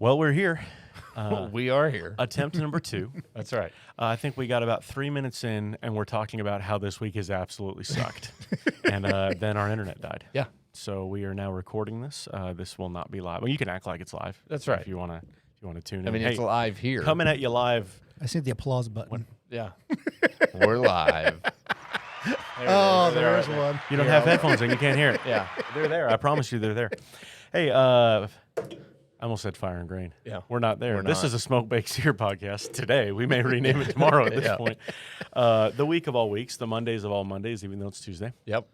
Well, we're here. We are here. Attempt number 2. That's right. I think we got about 3 minutes in, and we're talking about how this week has absolutely sucked. And then our internet died. Yeah. So we are now recording this. This will not be live. Well, you can act like it's live. That's right. If you want to tune in. I mean, it's live here. Coming at you live. I see the applause button. Yeah. We're live. There's one. You don't have headphones and you can't hear it. Yeah. They're there. I promise you they're there. Hey, I almost said Fire and Grain. Yeah. We're not there. We're This not. is a Smoke Bake Sear podcast today. We may rename it tomorrow at this Yeah. point. The week of all weeks, the Mondays of all Mondays, even though it's Tuesday. Yep.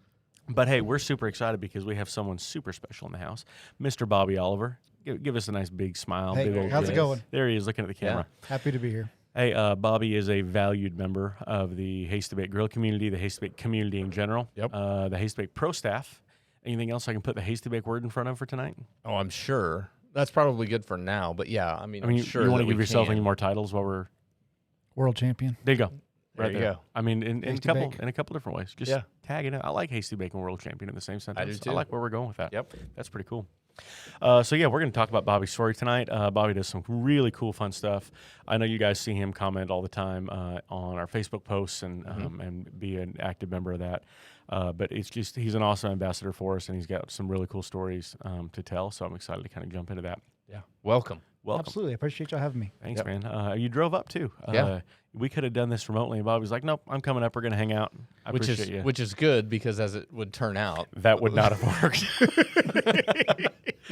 But hey, we're super excited because we have someone super special in the house, Mr. Bobby Oliver. Give us a nice big smile. Hey, big old how's it yes. going? There he is looking at the camera. Happy to be here. Hey, Bobby is a valued member of the Hasty Bake Grill community, the Hasty Bake community in general, Yep. The Hasty Bake Pro staff. Anything else I can put the Hasty Bake word in front of for tonight? Oh, I'm sure. That's probably good for now. But yeah, I mean, I'm sure you want that to we give yourself can. any more titles while we're World champion. there? You go. There you go. I mean, in a Hasty couple Bake. in a couple different ways. Just Yeah. tag it. I like Hasty Bake and World Champion in the same sentence. I do too. I like where we're going with that. Yep. That's pretty cool. So yeah, we're going to talk about Bobby's story tonight. Bobby does some really cool, fun stuff. I know you guys see him comment all the time on our Facebook posts and be an active member of that. But it's just he's an awesome ambassador for us, and he's got some really cool stories to tell. So I'm excited to kind of jump into that. Yeah. Welcome. Welcome. Absolutely. I appreciate y'all having me. Thanks, Yep. man. You drove up too. Yeah. We could have done this remotely, and Bobby was like, "Nope, I'm coming up. We're going to hang out." I appreciate you. Which is good because as it would turn out, That would not have worked.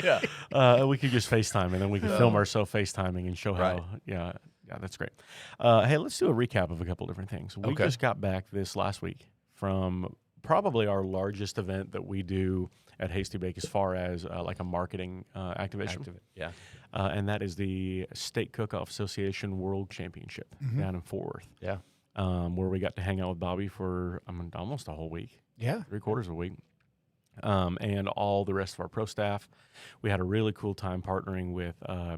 yeah. We could just FaceTime, and then we could film ourselves FaceTiming and show how. Right. Yeah, that's great. Hey, let's do a recap of a couple different things. We Okay. just got back this last week from probably our largest event that we do at Hasty Bake as far as like a marketing activation. Yeah. And that is the Steak Cook-Off Association World Championship down in Fort Worth. Yeah. Where we got to hang out with Bobby for almost a whole week. Yeah. 3/4 of a week. And all the rest of our pro staff. We had a really cool time partnering with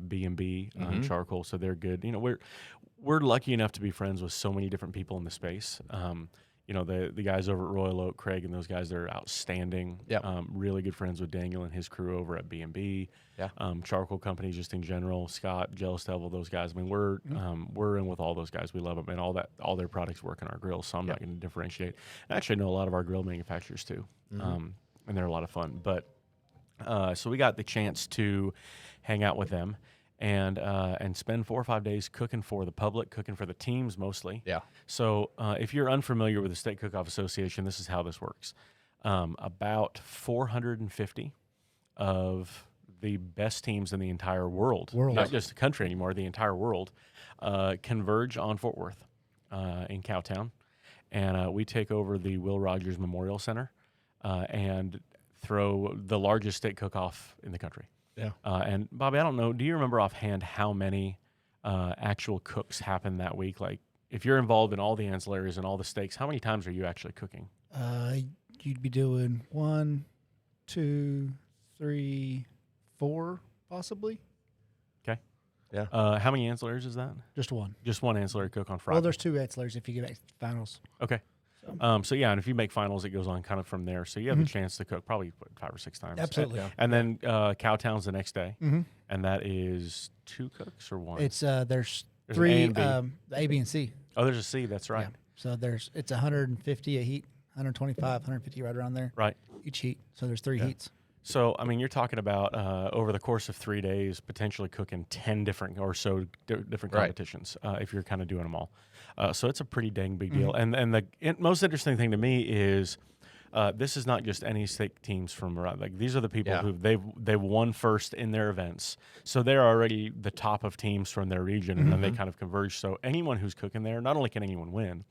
B&B Charcoal, so they're good. You know, we're lucky enough to be friends with so many different people in the space. You know, the guys over at Royal Oak, Craig, and those guys, they're outstanding. Yep. Really good friends with Daniel and his crew over at B&B. Yeah. Charcoal companies just in general, Scott, Jealous Devil, those guys. I mean, we're in with all those guys. We love them, and all their products work in our grills, so I'm not going to differentiate. I actually know a lot of our grill manufacturers too. And they're a lot of fun. But so we got the chance to hang out with them and spend 4 or 5 days cooking for the public, cooking for the teams mostly. Yeah. So if you're unfamiliar with the Steak Cook-Off Association, this is how this works. About 450 of the best teams in the entire world. Not just the country anymore, the entire world, converge on Fort Worth in Cowtown. And we take over the Will Rogers Memorial Center. And throw the largest steak cook-off in the country. Yeah. And Bobby, I don't know, do you remember offhand how many actual cooks happened that week? Like, if you're involved in all the ancillaries and all the steaks, how many times are you actually cooking? You'd be doing 1, 2, 3, 4, possibly. Okay. Yeah. How many ancillaries is that? Just one. Just one ancillary cook on Friday. Well, there's 2 ancillaries if you get finals. Okay. So yeah, and if you make finals, it goes on kind of from there. So you have the chance to cook probably 5 or 6 times. Absolutely. And then Cowtown's the next day, and that is 2 cooks or 1? It's there's There's an 3 A and B. the A, B, and C. Oh, there's a C. That's right. Yeah. So it's 150 a heat, 125, 150 right around there. Right. Each heat. So there's 3 heats. So, I mean, you're talking about over the course of 3 days, potentially cooking 10 different or so different Right. competitions if you're kind of doing them all. So it's a pretty dang big deal. And the most interesting thing to me is this is not just any steak teams from around. Like, these are the people who they've won first in their events. So they're already the top of teams from their region, and then they kind of converge. So anyone who's cooking there, not only can anyone win,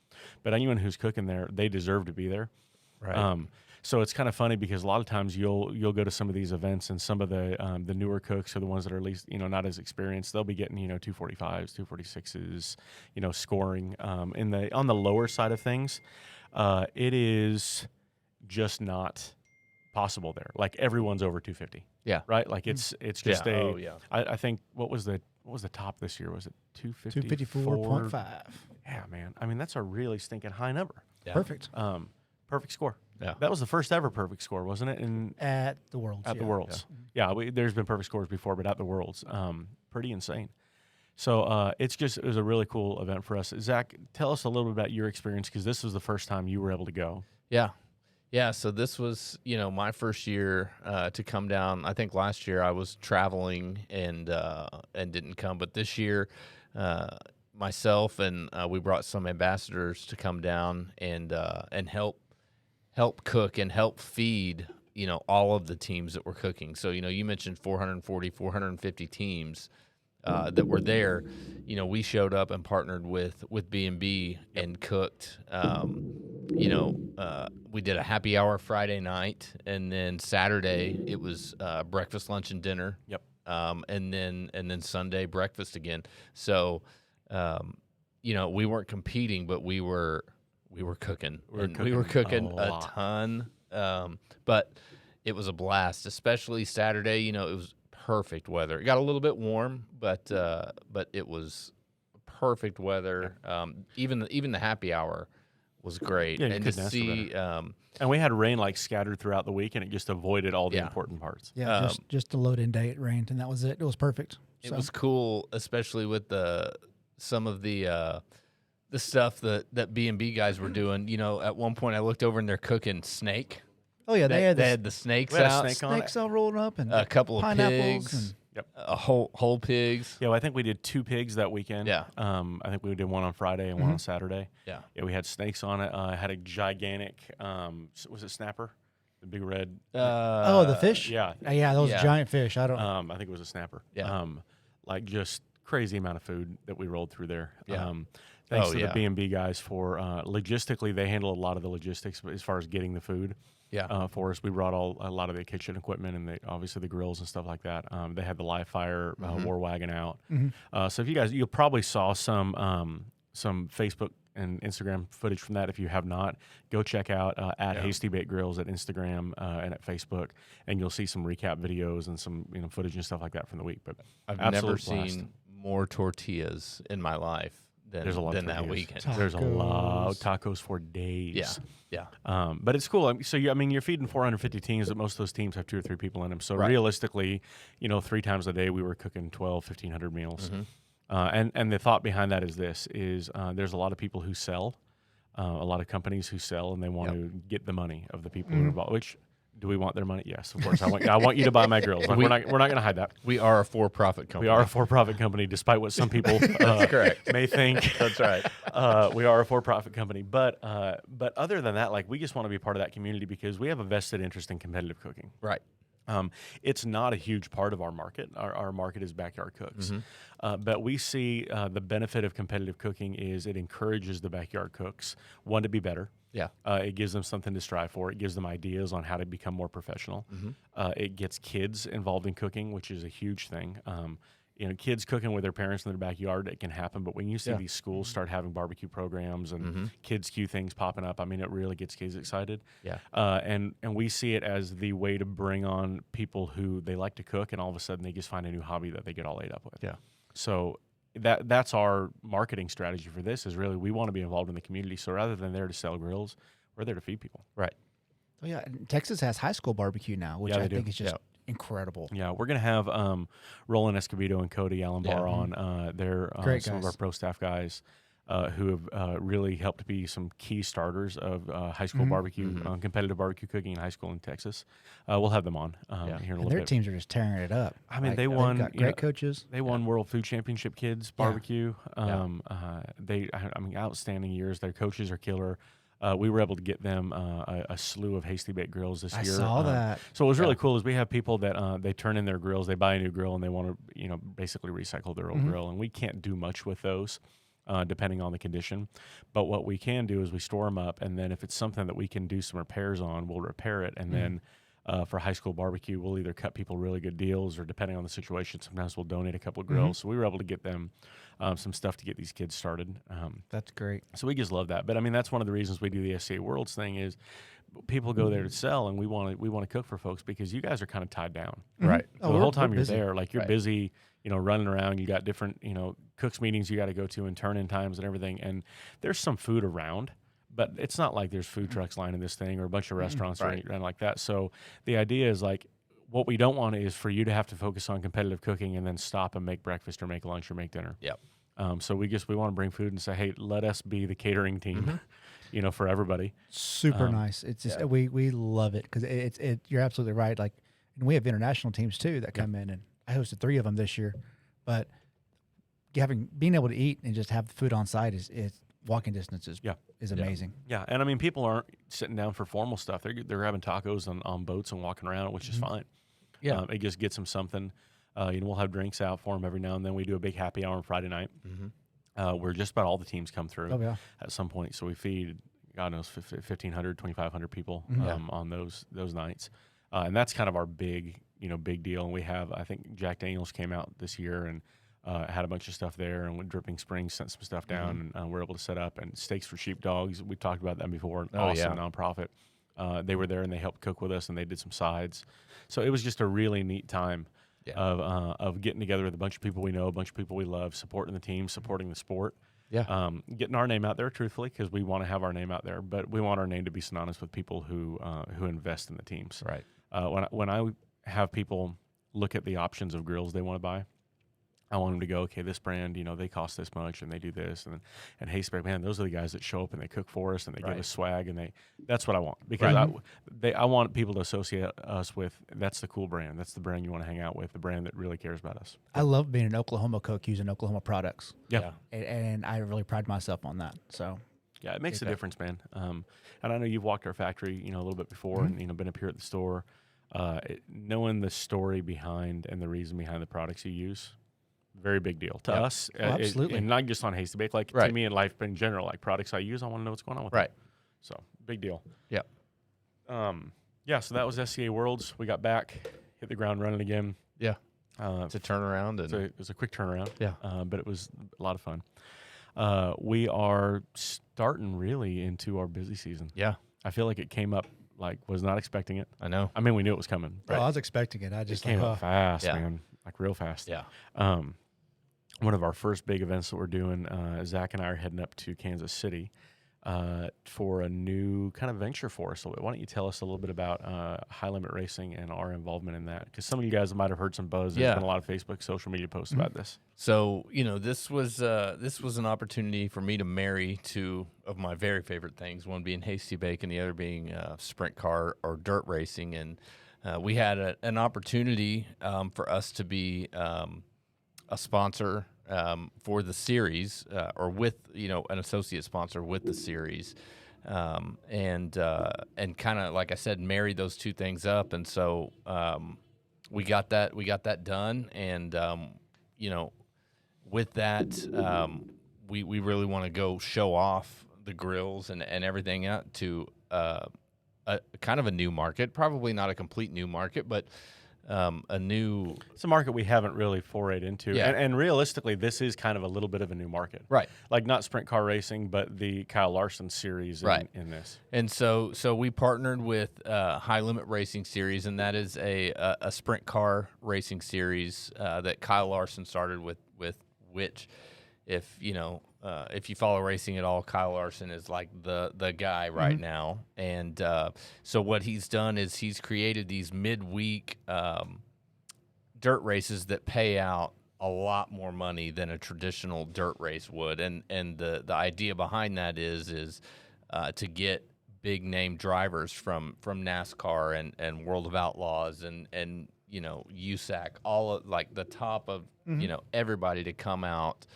but anyone who's cooking there, they deserve to be there. Right. So it's kind of funny because a lot of times you'll go to some of these events and some of the newer cooks or the ones that are at least not as experienced, they'll be getting 245s, 246s, scoring on the lower side of things. It is just not possible there. Like, everyone's over 250. Yeah. Right. Like it's just I think what was the top this year? Was it 254.5. Yeah, man. I mean, that's a really stinking high number. Yeah. Perfect. Perfect score. Yeah. That was the first ever perfect score, wasn't it? At the Worlds. At the Worlds. Yeah, there's been perfect scores before, but at the Worlds, pretty insane. So it was a really cool event for us. Zach, tell us a little bit about your experience, because this was the first time you were able to go. Yeah, so this was, my first year to come down. I think last year I was traveling and didn't come, but this year myself and we brought some ambassadors to come down and help cook and help feed, all of the teams that were cooking. So, you mentioned 450 teams that were there. We showed up and partnered with B&B and cooked. We did a happy hour Friday night, and then Saturday it was breakfast, lunch, and dinner. Yep. And then Sunday breakfast again. So, we weren't competing, but we were cooking. We were cooking a ton. But it was a blast, especially Saturday. It was perfect weather. It got a little bit warm, but it was perfect weather. Even the happy hour was great. Yeah, and to see, and we had rain scattered throughout the week, and it just avoided all the important parts. Yeah, just the load-in day it rained, and that was it. It was perfect. It was cool, especially with some of the stuff that B&B guys were doing. At one point I looked over and they're cooking snake. Oh yeah, they had the snakes We had a out, snake all rolling up, and a couple of pineapples, pigs, and a whole pigs. Yeah, well, I think we did 2 pigs that weekend. Yeah. I think we did one on Friday and one on Saturday. Yeah. Yeah, we had snakes on it. Had a gigantic, was it snapper? The big red. the fish. Yeah. Yeah, those giant fish. I don't. I think it was a snapper. Yeah. Just crazy amount of food that we rolled through there. Yeah. Thanks to the B&B guys for logistically, they handle a lot of the logistics as far as getting the food. Yeah. For us, we brought a lot of the kitchen equipment and obviously the grills and stuff like that. They had the live fire war wagon out. So if you probably saw some Facebook and Instagram footage from that. If you have not, go check out at Hasty Bake Grills at Instagram and at Facebook, and you'll see some recap videos and some footage and stuff like that from the week. But I've never seen more tortillas in my life than that weekend. There's a lot of tacos for days. Yeah. But it's cool. So you're feeding 450 teams, but most of those teams have 2 or 3 people in them. So realistically, 3 times a day we were cooking 1,500 meals. And the thought behind that is there's a lot of people who sell, a lot of companies who sell, and they want to get the money of the people who are involved. Which, do we want their money? Yes, of course. I want you to buy my grills. We're not going to hide that. We are a for-profit company. We are a for-profit company, despite what some people may think. That's right. We are a for-profit company, but other than that, we just want to be part of that community because we have a vested interest in competitive cooking. Right. It's not a huge part of our market. Our market is backyard cooks. But we see the benefit of competitive cooking is it encourages the backyard cooks, one, to be better. Yeah. It gives them something to strive for. It gives them ideas on how to become more professional. It gets kids involved in cooking, which is a huge thing. Kids cooking with their parents in their backyard, it can happen. But when you see these schools start having barbecue programs and kids queue things popping up, it really gets kids excited. Yeah. And we see it as the way to bring on people who they like to cook, and all of a sudden they just find a new hobby that they get all ate up with. Yeah. So that's our marketing strategy for this is really we want to be involved in the community. So rather than there to sell grills, we're there to feed people. Right. Oh yeah, and Texas has high school barbecue now, which I think is just incredible. Yeah, we're gonna have Roland Escobedo and Cody Allenbar on. They're some of our pro staff guys who have really helped be some key starters of high school barbecue, competitive barbecue cooking in high school in Texas. We'll have them on here in a little bit. Their teams are just tearing it up. They won. Got great coaches. They won World Food Championship Kids Barbecue. They outstanding years. Their coaches are killer. We were able to get them a slew of Hasty Bake grills this year. I saw that. So what was really cool is we have people that they turn in their grills, they buy a new grill, and they want to basically recycle their old grill, and we can't do much with those. Depending on the condition. But what we can do is we store them up, and then if it's something that we can do some repairs on, we'll repair it. And then for high school barbecue, we'll either cut people really good deals or depending on the situation, sometimes we'll donate a couple of grills. So we were able to get them some stuff to get these kids started. That's great. So we just love that. But that's one of the reasons we do the SCA Worlds thing is people go there to sell, and we want to cook for folks because you guys are kind of tied down. Right. So the whole time you're busy. there, you're busy, running around. You got different, cooks meetings you got to go to and turn in times and everything. And there's some food around, but it's not like there's food trucks lining this thing or a bunch of restaurants or anything like that. So the idea is like, what we don't want is for you to have to focus on competitive cooking and then stop and make breakfast or make lunch or make dinner. Yep. So we want to bring food and say, hey, let us be the catering team, for everybody. Super nice. It's just we love it because you're absolutely right. Like, and we have international teams too that come in, and I hosted 3 of them this year. But being able to eat and just have the food on site is walking distance is amazing. Yeah, and I mean, people aren't sitting down for formal stuff. They're having tacos on boats and walking around, which is fine. Yeah, it just gets them something. We'll have drinks out for them every now and then. We do a big happy hour on Friday night, where just about all the teams come through at some point. So we feed, God knows, 1,500, 2,500 people on those nighs, and that's kind of our big deal. And we have, I think Jack Daniels came out this year and had a bunch of stuff there, and when Dripping Springs sent some stuff down, and we're able to set up. And Steaks for Sheepdogs, we talked about that before. Awesome nonprofit. They were there and they helped cook with us, and they did some sides. So it was just a really neat time. Of getting together with a bunch of people we know, a bunch of people we love, supporting the team, supporting the sport. Getting our name out there, truthfully, because we want to have our name out there, but we want our name to be synonymous with people who invest in the teams. Right. When I have people look at the options of grills they want to buy, I want them to go, okay, this brand, they cost this much and they do this. And Hasty Bake, man, those are the guys that show up and they cook for us and they give us swag, and that's what I want. Because I want people to associate us with, that's the cool brand. That's the brand you want to hang out with, the brand that really cares about us. I love being an Oklahoma cook using Oklahoma products. Yeah. And I really pride myself on that. So yeah, it makes a difference, man. And I know you've walked our factory, a little bit before and, been up here at the store. Knowing the story behind and the reason behind the products you use, very big deal to us. Absolutely. And not just on Hasty Bake, like to me in life in general, like products I use, I want to know what's going on with them. So big deal. Yeah. So that was SCA Worlds. We got back, hit the ground running again. Yeah. It's a turnaround. It was a quick turnaround. Yeah. But it was a lot of fun. We are starting really into our busy season. Yeah. I feel like it came up, was not expecting it. I know. I mean, we knew it was coming. Right? I was expecting it. I just came up fast, man. Like real fast. Yeah. One of our first big events that we're doing, Zach and I are heading up to Kansas City for a new kind of venture for us. So why don't you tell us a little bit about high limit racing and our involvement in that? Because some of you guys might have heard some buzz. There's been a lot of Facebook, social media posts about this. So this was an opportunity for me to marry 2 of my very favorite things. One being Hasty Bake, and the other being sprint car or dirt racing. And we had an opportunity for us to be a sponsor for the series, or with an associate sponsor with the series, and kind of, like I said, marry those 2 things up. And so we got that done, and with that, we really want to go show off the grills and everything out to a kind of a new market, probably not a complete new market, but it's a market we haven't really forayed into. Yeah. And realistically, this is kind of a little bit of a new market. Right. Like not sprint car racing, but the Kyle Larson series in this. And so we partnered with High Limit Racing Series, and that is a sprint car racing series that Kyle Larson started with which, if you follow racing at all, Kyle Larson is like the guy right now. And so what he's done is he's created these midweek dirt races that pay out a lot more money than a traditional dirt race would. And the idea behind that is to get big name drivers from NASCAR and World of Outlaws and USAC, all of, like the top of everybody to come out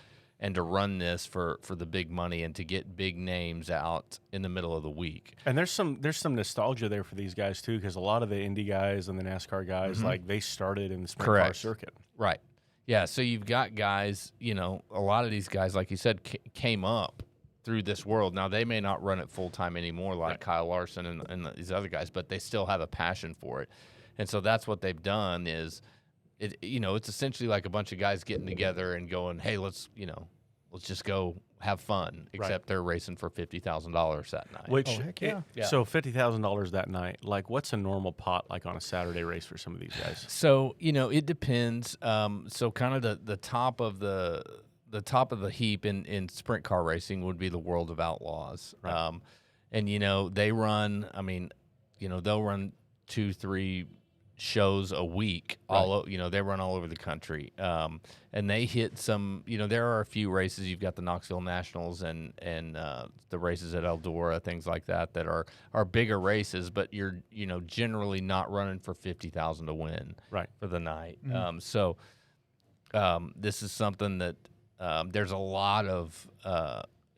and to run this for the big money and to get big names out in the middle of the week. And there's some nostalgia there for these guys too, because a lot of the Indy guys and the NASCAR guys, like they started in the sprint car circuit. Right. Yeah. So you've got guys, a lot of these guys, like you said, came up through this world. Now they may not run it full time anymore, like Kyle Larson and these other guys, but they still have a passion for it. And so that's what they've done is, it's essentially like a bunch of guys getting together and going, hey, let's just go have fun, except they're racing for $50,000 that night. Which, heck yeah. So $50,000 that night, like what's a normal pot like on a Saturday race for some of these guys? So, it depends. So kind of the top of the top of the heap in sprint car racing would be the World of Outlaws. Right. And they run. I mean, they'll run 2-3 shows a week. They run all over the country. And they hit some. There are a few races. You've got the Knoxville Nationals and the races at Eldora, things like that are bigger races. But you're generally not running for $50,000 to win for the night. So this is something that there's a lot of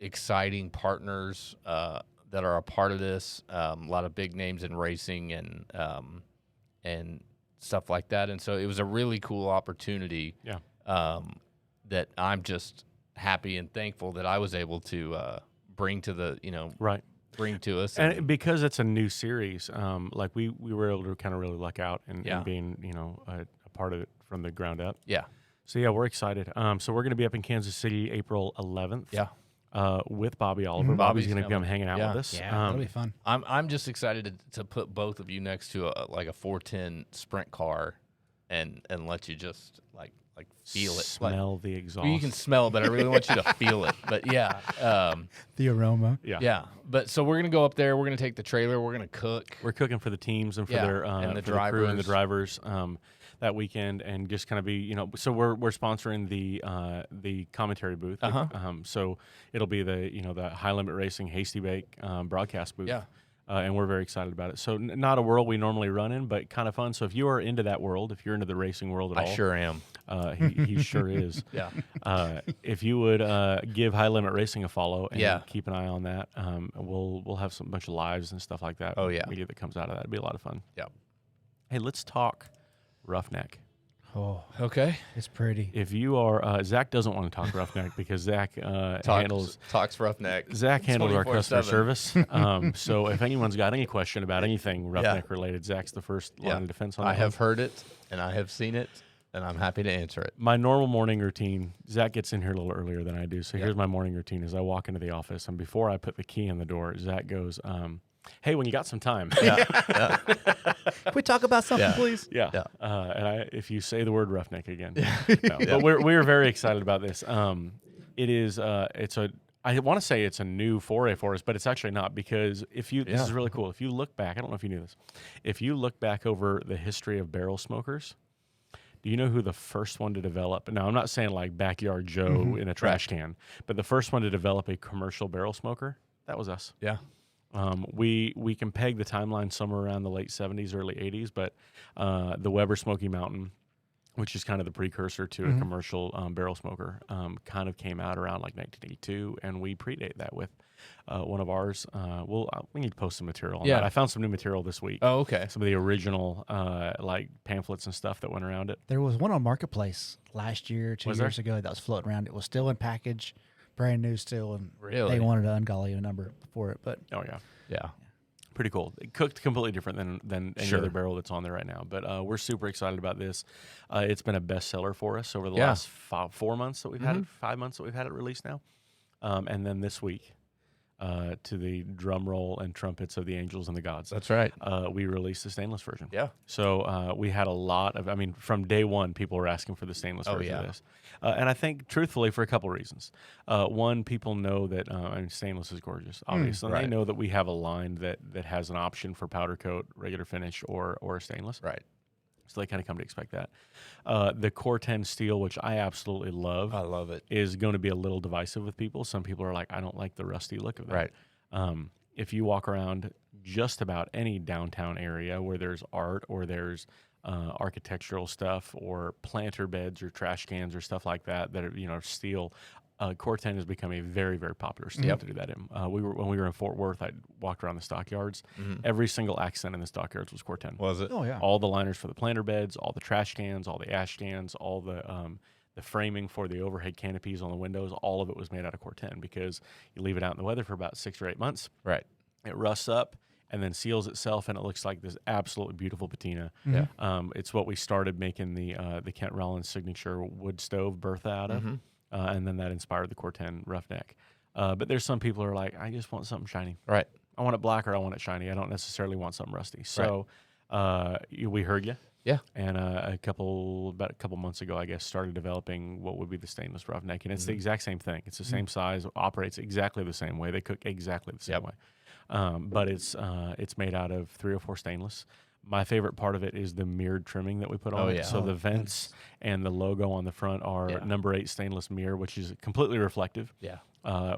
exciting partners that are a part of this. A lot of big names in racing and stuff like that. And so it was a really cool opportunity. Yeah. That I'm just happy and thankful that I was able to bring to the bring to us. And because it's a new series, like we were able to kind of really luck out and being a part of it from the ground up. Yeah. So yeah, we're excited. So we're going to be up in Kansas City April 11th. Yeah. With Bobby Oliver. Bobby's going to come hanging out with us. Yeah, that'll be fun. I'm just excited to put both of you next to a 410 sprint car and let you just like feel it. Smell the exhaust. Well, you can smell it, but I really want you to feel it. But yeah. The aroma. Yeah. Yeah. But so we're going to go up there. We're going to take the trailer. We're going to cook. We're cooking for the teams and for their and the crew and the drivers that weekend, and just kind of be So we're sponsoring the commentary booth. So it'll be the High Limit Racing Hasty Bake broadcast booth. Yeah. And we're very excited about it. So not a world we normally run in, but kind of fun. So if you are into that world, if you're into the racing world at all, I sure am. He sure is. Yeah. If you would give High Limit Racing a follow and keep an eye on that, we'll have some bunch of lives and stuff like that. Oh, yeah. Media that comes out of that. It'd be a lot of fun. Yeah. Hey, let's talk Roughneck. Oh, okay. It's pretty. If you are Zach doesn't want to talk Roughneck because Zach talks Roughneck. Zach handles our customer 24/7. service. So if anyone's got any question about anything Roughneck related, Zach's the first line of defense on that. I have heard it and I have seen it, and I'm happy to answer it. My normal morning routine, Zach gets in here a little earlier than I do. So here's my morning routine: is I walk into the office, and before I put the key in the door, Zach goes, "Hey, when you got some time, Can we talk about something, please? yeah." And if you say the word Roughneck again, no. But we're very excited about this. It is I want to say it's a new foray for us, but it's actually not, because this is really cool. If you look back, I don't know if you knew this. If you look back over the history of barrel smokers, do you know who the first one to develop? Now, I'm not saying like Backyard Joe in a trash can, but the first one to develop a commercial barrel smoker, that was us. Yeah. We can peg the timeline somewhere around the late 70s, early 80s, but the Weber Smoky Mountain, which is kind of the precursor to a commercial barrel smoker, kind of came out around like 1982, and we predate that with one of ours. We need to post some material on that. I found some new material this week. Oh, okay. Some of the original like pamphlets and stuff that went around it. There was one on Marketplace last year, 2 years ago, that was floating around. It was still in package, brand new still, and Really? they wanted an ungodly number for it. But Oh, yeah. Yeah. Pretty cool. It cooked completely different than any Sure. other barrel that's on there right now. But we're super excited about this. It's been a bestseller for us over the last 4 months that we've had it, 5 months that we've had it released now. And then this week, to the drum roll and trumpets of the angels and the gods, That's right. we released the stainless version. Yeah. So we had a lot of, from day one, people were asking for the stainless version of this. And I think, truthfully, for a couple of reasons. One, people know that stainless is gorgeous, obviously. And right. they know that we have a line that has an option for powder coat, regular finish, or a stainless. Right. So they kind of come to expect that. The Cortana steel, which I absolutely love. I love it. Is going to be a little divisive with people. Some people are like, I don't like the rusty look of that. Right. If you walk around just about any downtown area where there's art or there's architectural stuff or planter beds or trash cans or stuff like that are steel, Cortana has become a very, very popular steel to do that in. When we were in Fort Worth, I walked around the stockyards. Every single accent in the stockyards was Cortana. Was it? oh yeah, All the liners for the planter beds, all the trash cans, all the ash cans, all the framing for the overhead canopies on the windows, all of it was made out of Cortana, because you leave it out in the weather for about 6 or 8 months. Right. It rusts up and then seals itself, and it looks like this absolutely beautiful patina. Yeah. It's what we started making the Kent Rollins signature wood stove Bertha out of, and then that inspired the Cortana Roughneck. But there's some people who are like, I just want something shiny. Right. I want it black or I want it shiny. I don't necessarily want something rusty. So we heard you. Yeah. And about a couple months ago, I guess, started developing what would be the stainless Roughneck, and it's the exact same thing. It's the same size, operates exactly the same way. They cook exactly the same way. but it's made out of 304 stainless. My favorite part of it is the mirrored trimming that we put on it. So the vents and the logo on the front are number 8 stainless mirror, which is completely reflective. Yeah.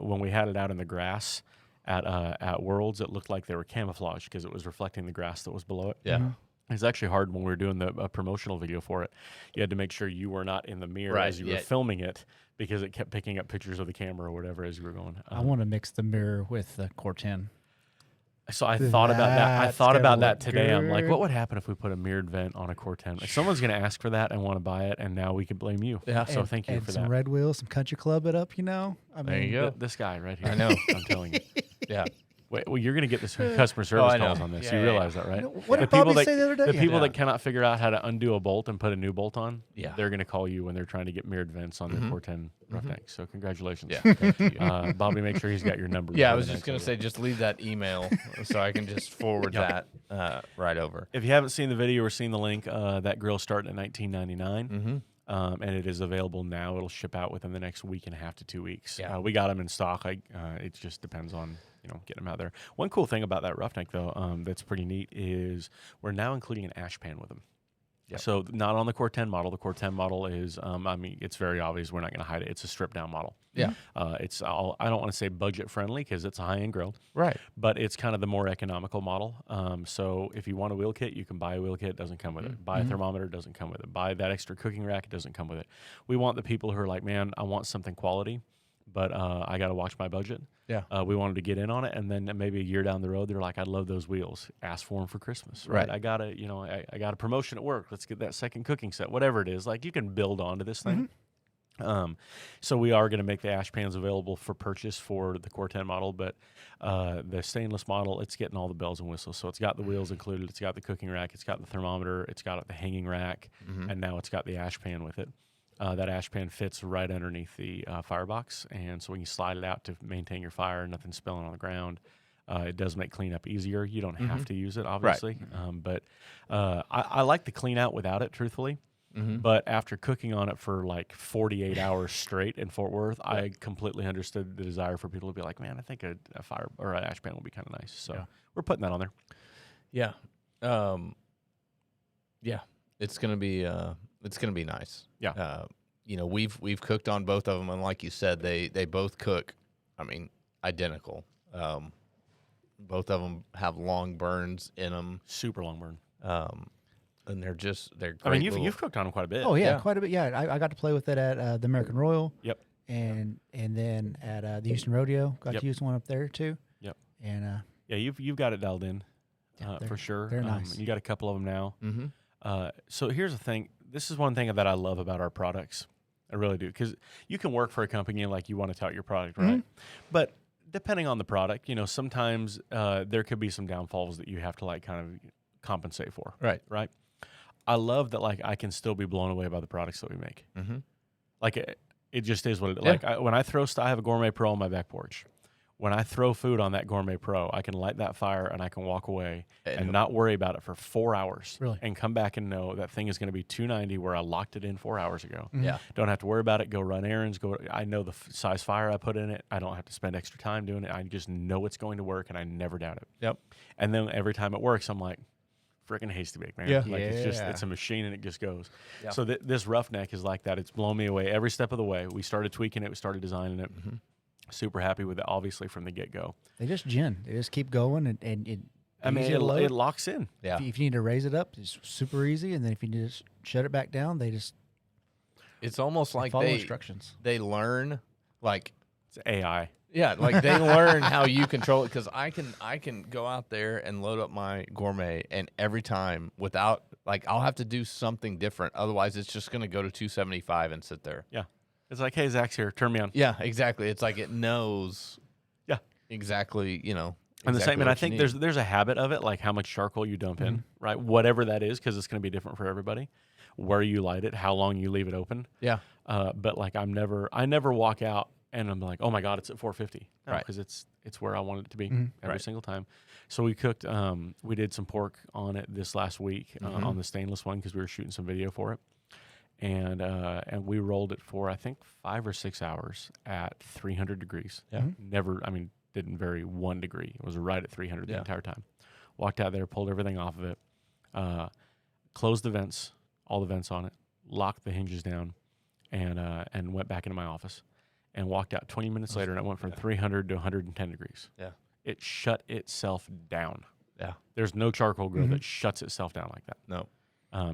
When we had it out in the grass at Worlds, it looked like they were camouflaged because it was reflecting the grass that was below it. Yeah. Mm-hmm. It's actually hard when we were doing the promotional video for it. You had to make sure you were not in the mirror as you were filming it because it kept picking up pictures of the camera or whatever as you were going. I want to mix the mirror with the Cortana. So I thought about that. I thought about that today. I'm like, what would happen if we put a mirrored vent on a Cortana? Like, someone's going to ask for that and want to buy it, and now we can blame you. Yeah. So thank you for some that. red wheels, some country club it up, you know. There you go. This guy right here. I know. I'm telling you. Yeah. Wait, well, you're going to get this customer service calls on this. Yeah, you realize that, right? What did Bobby say the other day? The people that cannot figure out how to undo a bolt and put a new bolt on, Yeah. they're going to call you when they're trying to get mirrored vents on their Cortana Roughneck. So congratulations. Yeah. Thank you. Bobby, make sure he's got your number. Yeah, I was just going to say, just leave that email so I can just forward that right over. If you haven't seen the video or seen the link, that grill's starting at $19.99. And it is available now. It'll ship out within the next week and a half to 2 weeks. Yeah. We got them in stock. It just depends on getting them out there. One cool thing about that Roughneck though, that's pretty neat is we're now including an ash pan with them. Yep. So not on the Cortana model. The Cortana model is, it's very obvious. We're not going to hide it. It's a stripped down model. Yeah. I don't want to say budget friendly because it's a high end grill. Right. But it's kind of the more economical model. So if you want a wheel kit, you can buy a wheel kit. It doesn't come with it. Buy a thermometer. It doesn't come with it. Buy that extra cooking rack. It doesn't come with it. We want the people who are like, man, I want something quality, but I got to watch my budget. Yeah. We wanted to get in on it, and then maybe a year down the road, they're like, "I love those wheels. Ask for them for Christmas." Right. I got a promotion at work. Let's get that second cooking set. Whatever it is, like you can build onto this thing. So we are going to make the ash pans available for purchase for the Cortana model, but the stainless model, it's getting all the bells and whistles. So it's got the wheels included. It's got the cooking rack. It's got the thermometer. It's got the hanging rack, and now it's got the ash pan with it. That ash pan fits right underneath the firebox, and so when you slide it out to maintain your fire, nothing spilling on the ground, it does make cleanup easier. You don't have to use it, obviously, but I like the clean out without it, truthfully. But after cooking on it for like 48 hours straight in Fort Worth, I completely understood the desire for people to be like, man, I think a fire or an ash pan would be kind of nice. So we're putting that on there. Yeah. It's gonna be nice. Yeah. We've cooked on both of them, and like you said, they both cook. Identical. Both of them have long burns in them. Super long burn. And they're great. I mean, you've cooked on them quite a bit. Oh yeah, quite a bit. Yeah, I got to play with it at the American Royal. Yep. And then at the Houston Rodeo, got to use one up there too. Yep. And yeah, you've got it dialed in, for sure. They're nice. You got a couple of them now. So here's the thing. This is one thing that I love about our products. I really do, because you can work for a company and like you want to tout your product, right? But depending on the product, sometimes there could be some downfalls that you have to like kind of compensate for. Right. I love that like I can still be blown away by the products that we make. Like it just is what it like. When I have a Gourmet Pro on my back porch. When I throw food on that Gourmet Pro, I can light that fire and I can walk away and not worry about it for 4 hours. Really? And come back and know that thing is going to be $290 where I locked it in 4 hours ago. Yeah. Don't have to worry about it. Go run errands. I know the size fire I put in it. I don't have to spend extra time doing it. I just know it's going to work, and I never doubt it. Yep. And then every time it works, I'm like, freaking Hasty Bake, man. Yeah. Like it's a machine and it just goes. Yeah. So this Roughneck is like that. It's blown me away every step of the way. We started tweaking it. We started designing it. Super happy with it, obviously, from the get-go. They just They just keep going, and it locks in. Yeah. If you need to raise it up, it's super easy, and then if you need to shut it back down, it's almost like follow instructions. They learn, like it's AI. Yeah, like they learn how you control it, because I can go out there and load up my Gourmet, and every time without I'll have to do something different. Otherwise, it's just going to go to 275 and sit there. Yeah. It's like, hey, Zach's here. Turn me on. Yeah, exactly. It's like it knows. Yeah. Exactly. And the same, and I think there's a habit of it, like how much charcoal you dump in, right? Whatever that is, because it's going to be different for everybody. Where you light it, how long you leave it open. Yeah. But like I never walk out and I'm like, oh my God, it's at 450. No, right. Because it's where I wanted it to be every single time. So we cooked. We did some pork on it this last week on the stainless one because we were shooting some video for it. And we rolled it for I think 5 or 6 hours at 300 degrees. Yeah. didn't vary 1 degree. It was right at 300 the entire time. Walked out there, pulled everything off of it, closed the vents, all the vents on it, locked the hinges down, and went back into my office and walked out 20 minutes later, and it went from 300 to 110 degrees. Yeah. It shut itself down. Yeah. There's no charcoal grill that shuts itself down like that. No.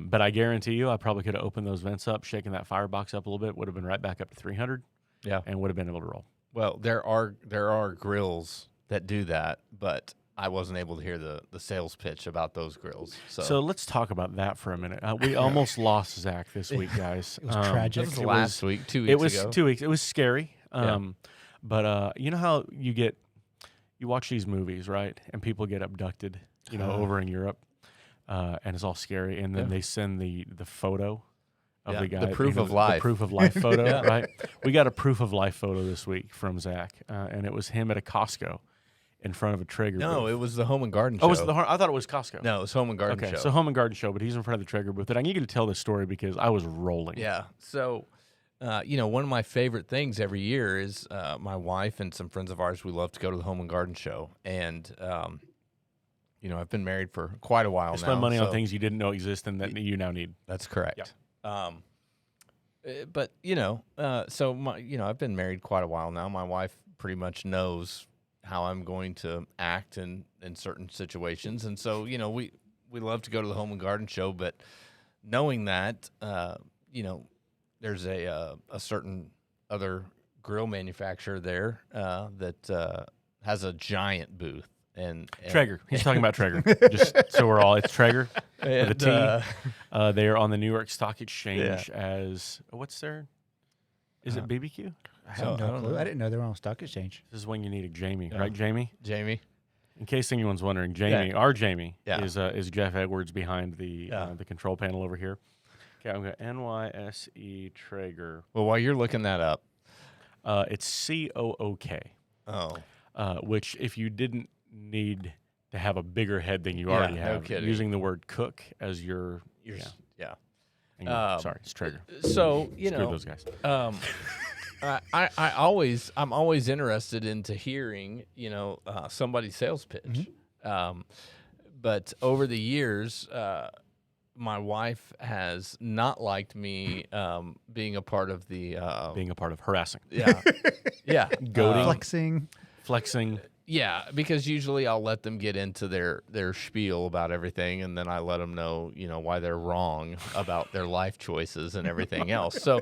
But I guarantee you, I probably could have opened those vents up, shaken that firebox up a little bit, would have been right back up to 300. Yeah. And would have been able to roll. Well, there are grills that do that, but I wasn't able to hear the sales pitch about those grills. So let's talk about that for a minute. We almost lost Zach this week, guys. It was tragic. That was last week, 2 weeks ago. It was 2 weeks. It was scary. But you know how you watch these movies, right? And people get abducted, over in Europe, and it's all scary. And then they send the photo of the guy. The proof of life. The proof of life photo, right? We got a proof of life photo this week from Zach, and it was him at a Costco in front of a Traeger booth. No, it was the Home and Garden show. Oh, I thought it was Costco. No, it was Home and Garden show. So Home and Garden show, but he's in front of the Traeger booth. And I need you to tell this story because I was rolling. Yeah. So, one of my favorite things every year is my wife and some friends of ours, we love to go to the Home and Garden show. And, I've been married for quite a while now. Spend money on things you didn't know exist and that you now need. That's correct. Yeah. But, I've been married quite a while now. My wife pretty much knows how I'm going to act in certain situations. And so, we love to go to the Home and Garden show, but knowing that, there's a certain other grill manufacturer there that has a giant booth. And Traeger. He's talking about Traeger. Just so we're all, it's Traeger with a T. They are on the New York Stock Exchange as, what's their, is it BBQ? I have no clue. I didn't know they were on Stock Exchange. This is when you need a Jamie, right, Jamie? Jamie. In case anyone's wondering, Jamie, our Jamie, is Jeff Edwards behind the control panel over here. Okay, I'm going to NYSE Traeger. Well, while you're looking that up. It's COOK. Oh. Which, if you didn't need to have a bigger head than you already have, using the word cook as your sorry, it's Traeger. So, Screw those guys. I'm always interested into hearing, somebody's sales pitch. Mm-hmm. But over the years, my wife has not liked me being a part of the being a part of harassing. Yeah, goading, flexing. Yeah, because usually I'll let them get into their spiel about everything, and then I let them know, why they're wrong about their life choices and everything else. So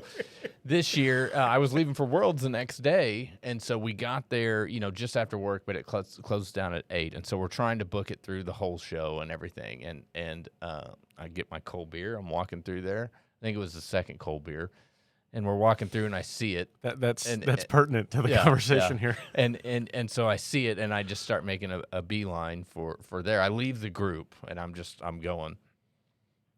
this year, I was leaving for Worlds the next day, and so we got there, just after work, but it closed down at 8, and so we're trying to book it through the whole show and everything, and I get my cold beer. I'm walking through there. I think it was the second cold beer. And we're walking through, and I see it. That's pertinent to the conversation here. And so I see it, and I just start making a beeline for there. I leave the group, and I'm going,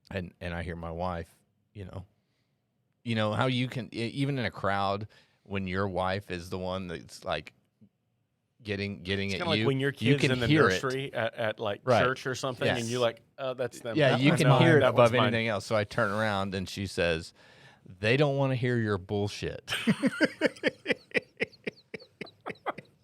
and I hear my wife. How you can, even in a crowd, when your wife is the one that's like getting it's at you. Like when your kids in the nursery at like church or something, and you're like, oh, that's them. Yeah, you can hear it above anything else. So I turn around, and she says, they don't want to hear your bullshit.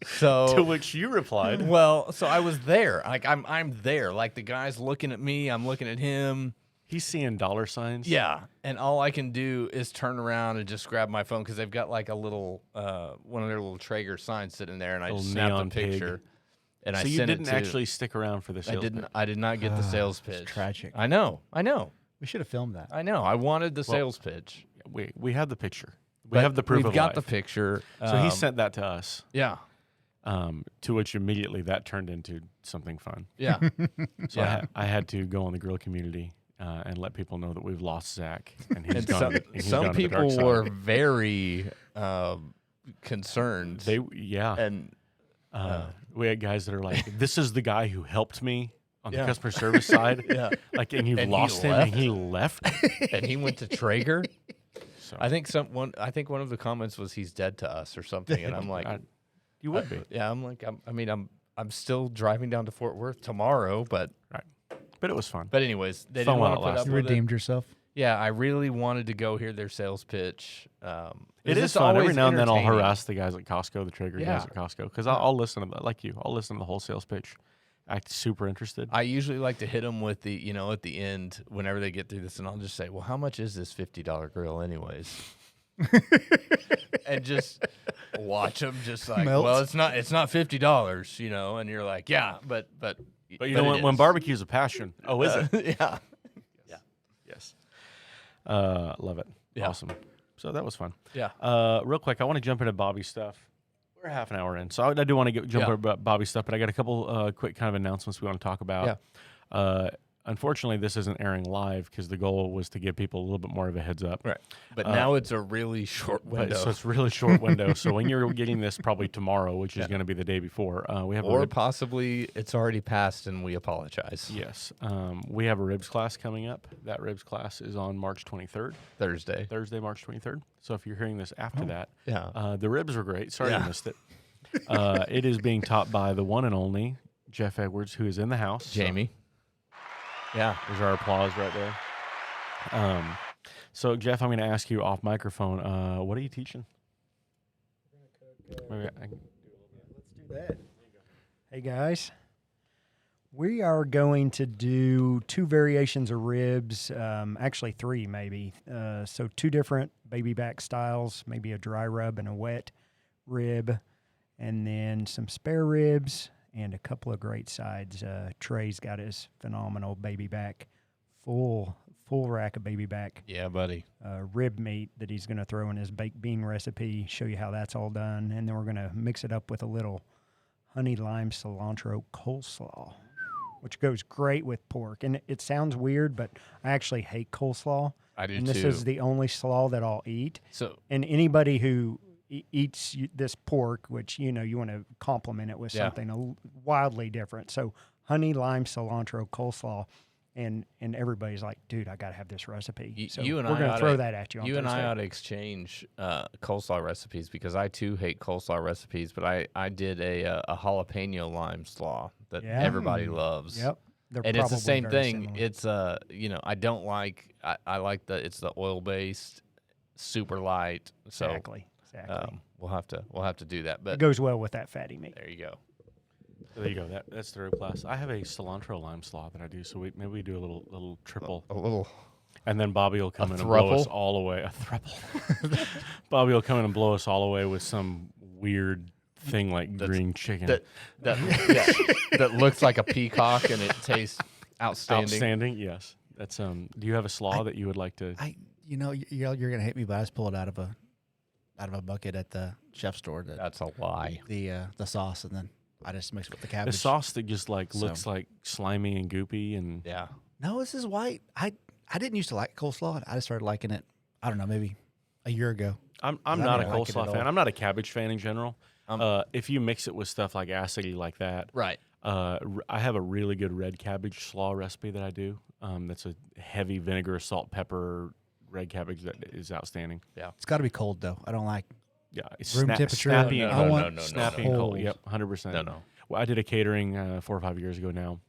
So to which you replied, well, so I was there. Like I'm there. Like the guy's looking at me, I'm looking at him. He's seeing dollar signs. Yeah, and all I can do is turn around and just grab my phone because they've got like a little one of their little Traeger signs sitting there, and I just snapped a picture. And so you didn't actually stick around for the sales pitch. I did not get the sales pitch. It's tragic. I know. We should have filmed that. I know. I wanted the sales pitch. We have the picture. We have the proof of life. We've got the picture. So he sent that to us. Yeah. To which immediately that turned into something fun. Yeah. So I had to go on the grill community and let people know that we've lost Zach. And he's gone. Some people were very concerned. And we had guys that are like, "This is the guy who helped me on the customer service side." Like, and you've lost him, and he left, and he went to Traeger. So. I think one of the comments was he's dead to us or something, and I'm like, you would be. Yeah, I'm like, I'm still driving down to Fort Worth tomorrow, but but it was fun. But anyways, they didn't want to put up with it. You redeemed yourself. Yeah, I really wanted to go hear their sales pitch. It is fun. Every now and then I'll harass the guys at Costco, the Traeger guys at Costco, because I'll listen to them, like you. I'll listen to the whole sales pitch. Act super interested. I usually like to hit them with the, at the end, whenever they get through this, and I'll just say, well, how much is this $50 grill anyways? And just watch them just like, Melt. well, it's not $50, and you're like, yeah, but you know, when barbecue's a passion. Oh, is it? Yeah. Yes. Love it. Yeah. Awesome. So that was fun. Yeah. Real quick, I want to jump into Bobby's stuff. We're half an hour in, so I do want to jump into Bobby's stuff, but I got a couple quick kind of announcements we want to talk about. Yeah. Unfortunately, this isn't airing live because the goal was to give people a little bit more of a heads up. Right. But now it's a really short window. So it's a really short window. So when you're getting this probably tomorrow, which is going to be the day before, we have possibly it's already passed and we apologize. Yes. We have a ribs class coming up. That ribs class is on March 23rd. Thursday, March 23rd. So if you're hearing this after that, the ribs were great. Sorry you missed it. It is being taught by the one and only Jeff Edwards, who is in the house. Jamie. Yeah, there's our applause right there. So, Jeff, I'm going to ask you off microphone, what are you teaching? Maybe I can do a little bit. Let's do that. Hey, guys. We are going to do 2 variations of ribs, actually 3 maybe. So 2 different baby back styles, maybe a dry rub and a wet rib, and then some spare ribs, and a couple of great sides. Trey's got his phenomenal baby back, full rack of baby back. Yeah, buddy. Rib meat that he's going to throw in his baked bean recipe, show you how that's all done. And then we're going to mix it up with a little honey lime cilantro coleslaw, which goes great with pork. And it sounds weird, but I actually hate coleslaw. I do too. And this is the only slaw that I'll eat. So, and anybody who eats this pork, which, you want to complement it with something wildly different. So honey, lime, cilantro, coleslaw, and everybody's like, dude, I got to have this recipe. So we're going to throw that at you on You and Thursday. I ought to exchange coleslaw recipes because I, too, hate coleslaw recipes, but I did a jalapeno lime slaw that everybody loves. Yep. And it's the same thing. Similar. It's, I don't like, I like it's the oil-based, super light. So Exactly. we'll have to do that. But it goes well with that fatty meat. There you go. So there you go. That's the rib class. I have a cilantro lime slaw that I do. So maybe we do a little triple. A little. And then Bobby will come in and blow us all away. A thruple. Bobby will come in and blow us all away with some weird thing like green chicken. That looks like a peacock and it tastes outstanding. Outstanding, yes. That's do you have a slaw that you would like to? You're gonna hate me, but I just pulled it out of a bucket at the chef store. That's a lie. The sauce, and then I just mixed it with the cabbage. The sauce that just looks like slimy and goopy and No, this is white. I didn't used to like coleslaw. I just started liking it. I don't know, maybe a year ago. I'm not a coleslaw fan. I'm not a cabbage fan in general. If you mix it with stuff like acidy like that, right? I have a really good red cabbage slaw recipe that I do. That's a heavy vinegar, salt, pepper, red cabbage that is outstanding. Yeah, it's got to be cold though. I don't like it's room temperature. Snappy and cold. No, snappy and cold. Yep, 100%. No. Well, I did a catering 4 or 5 years ago now,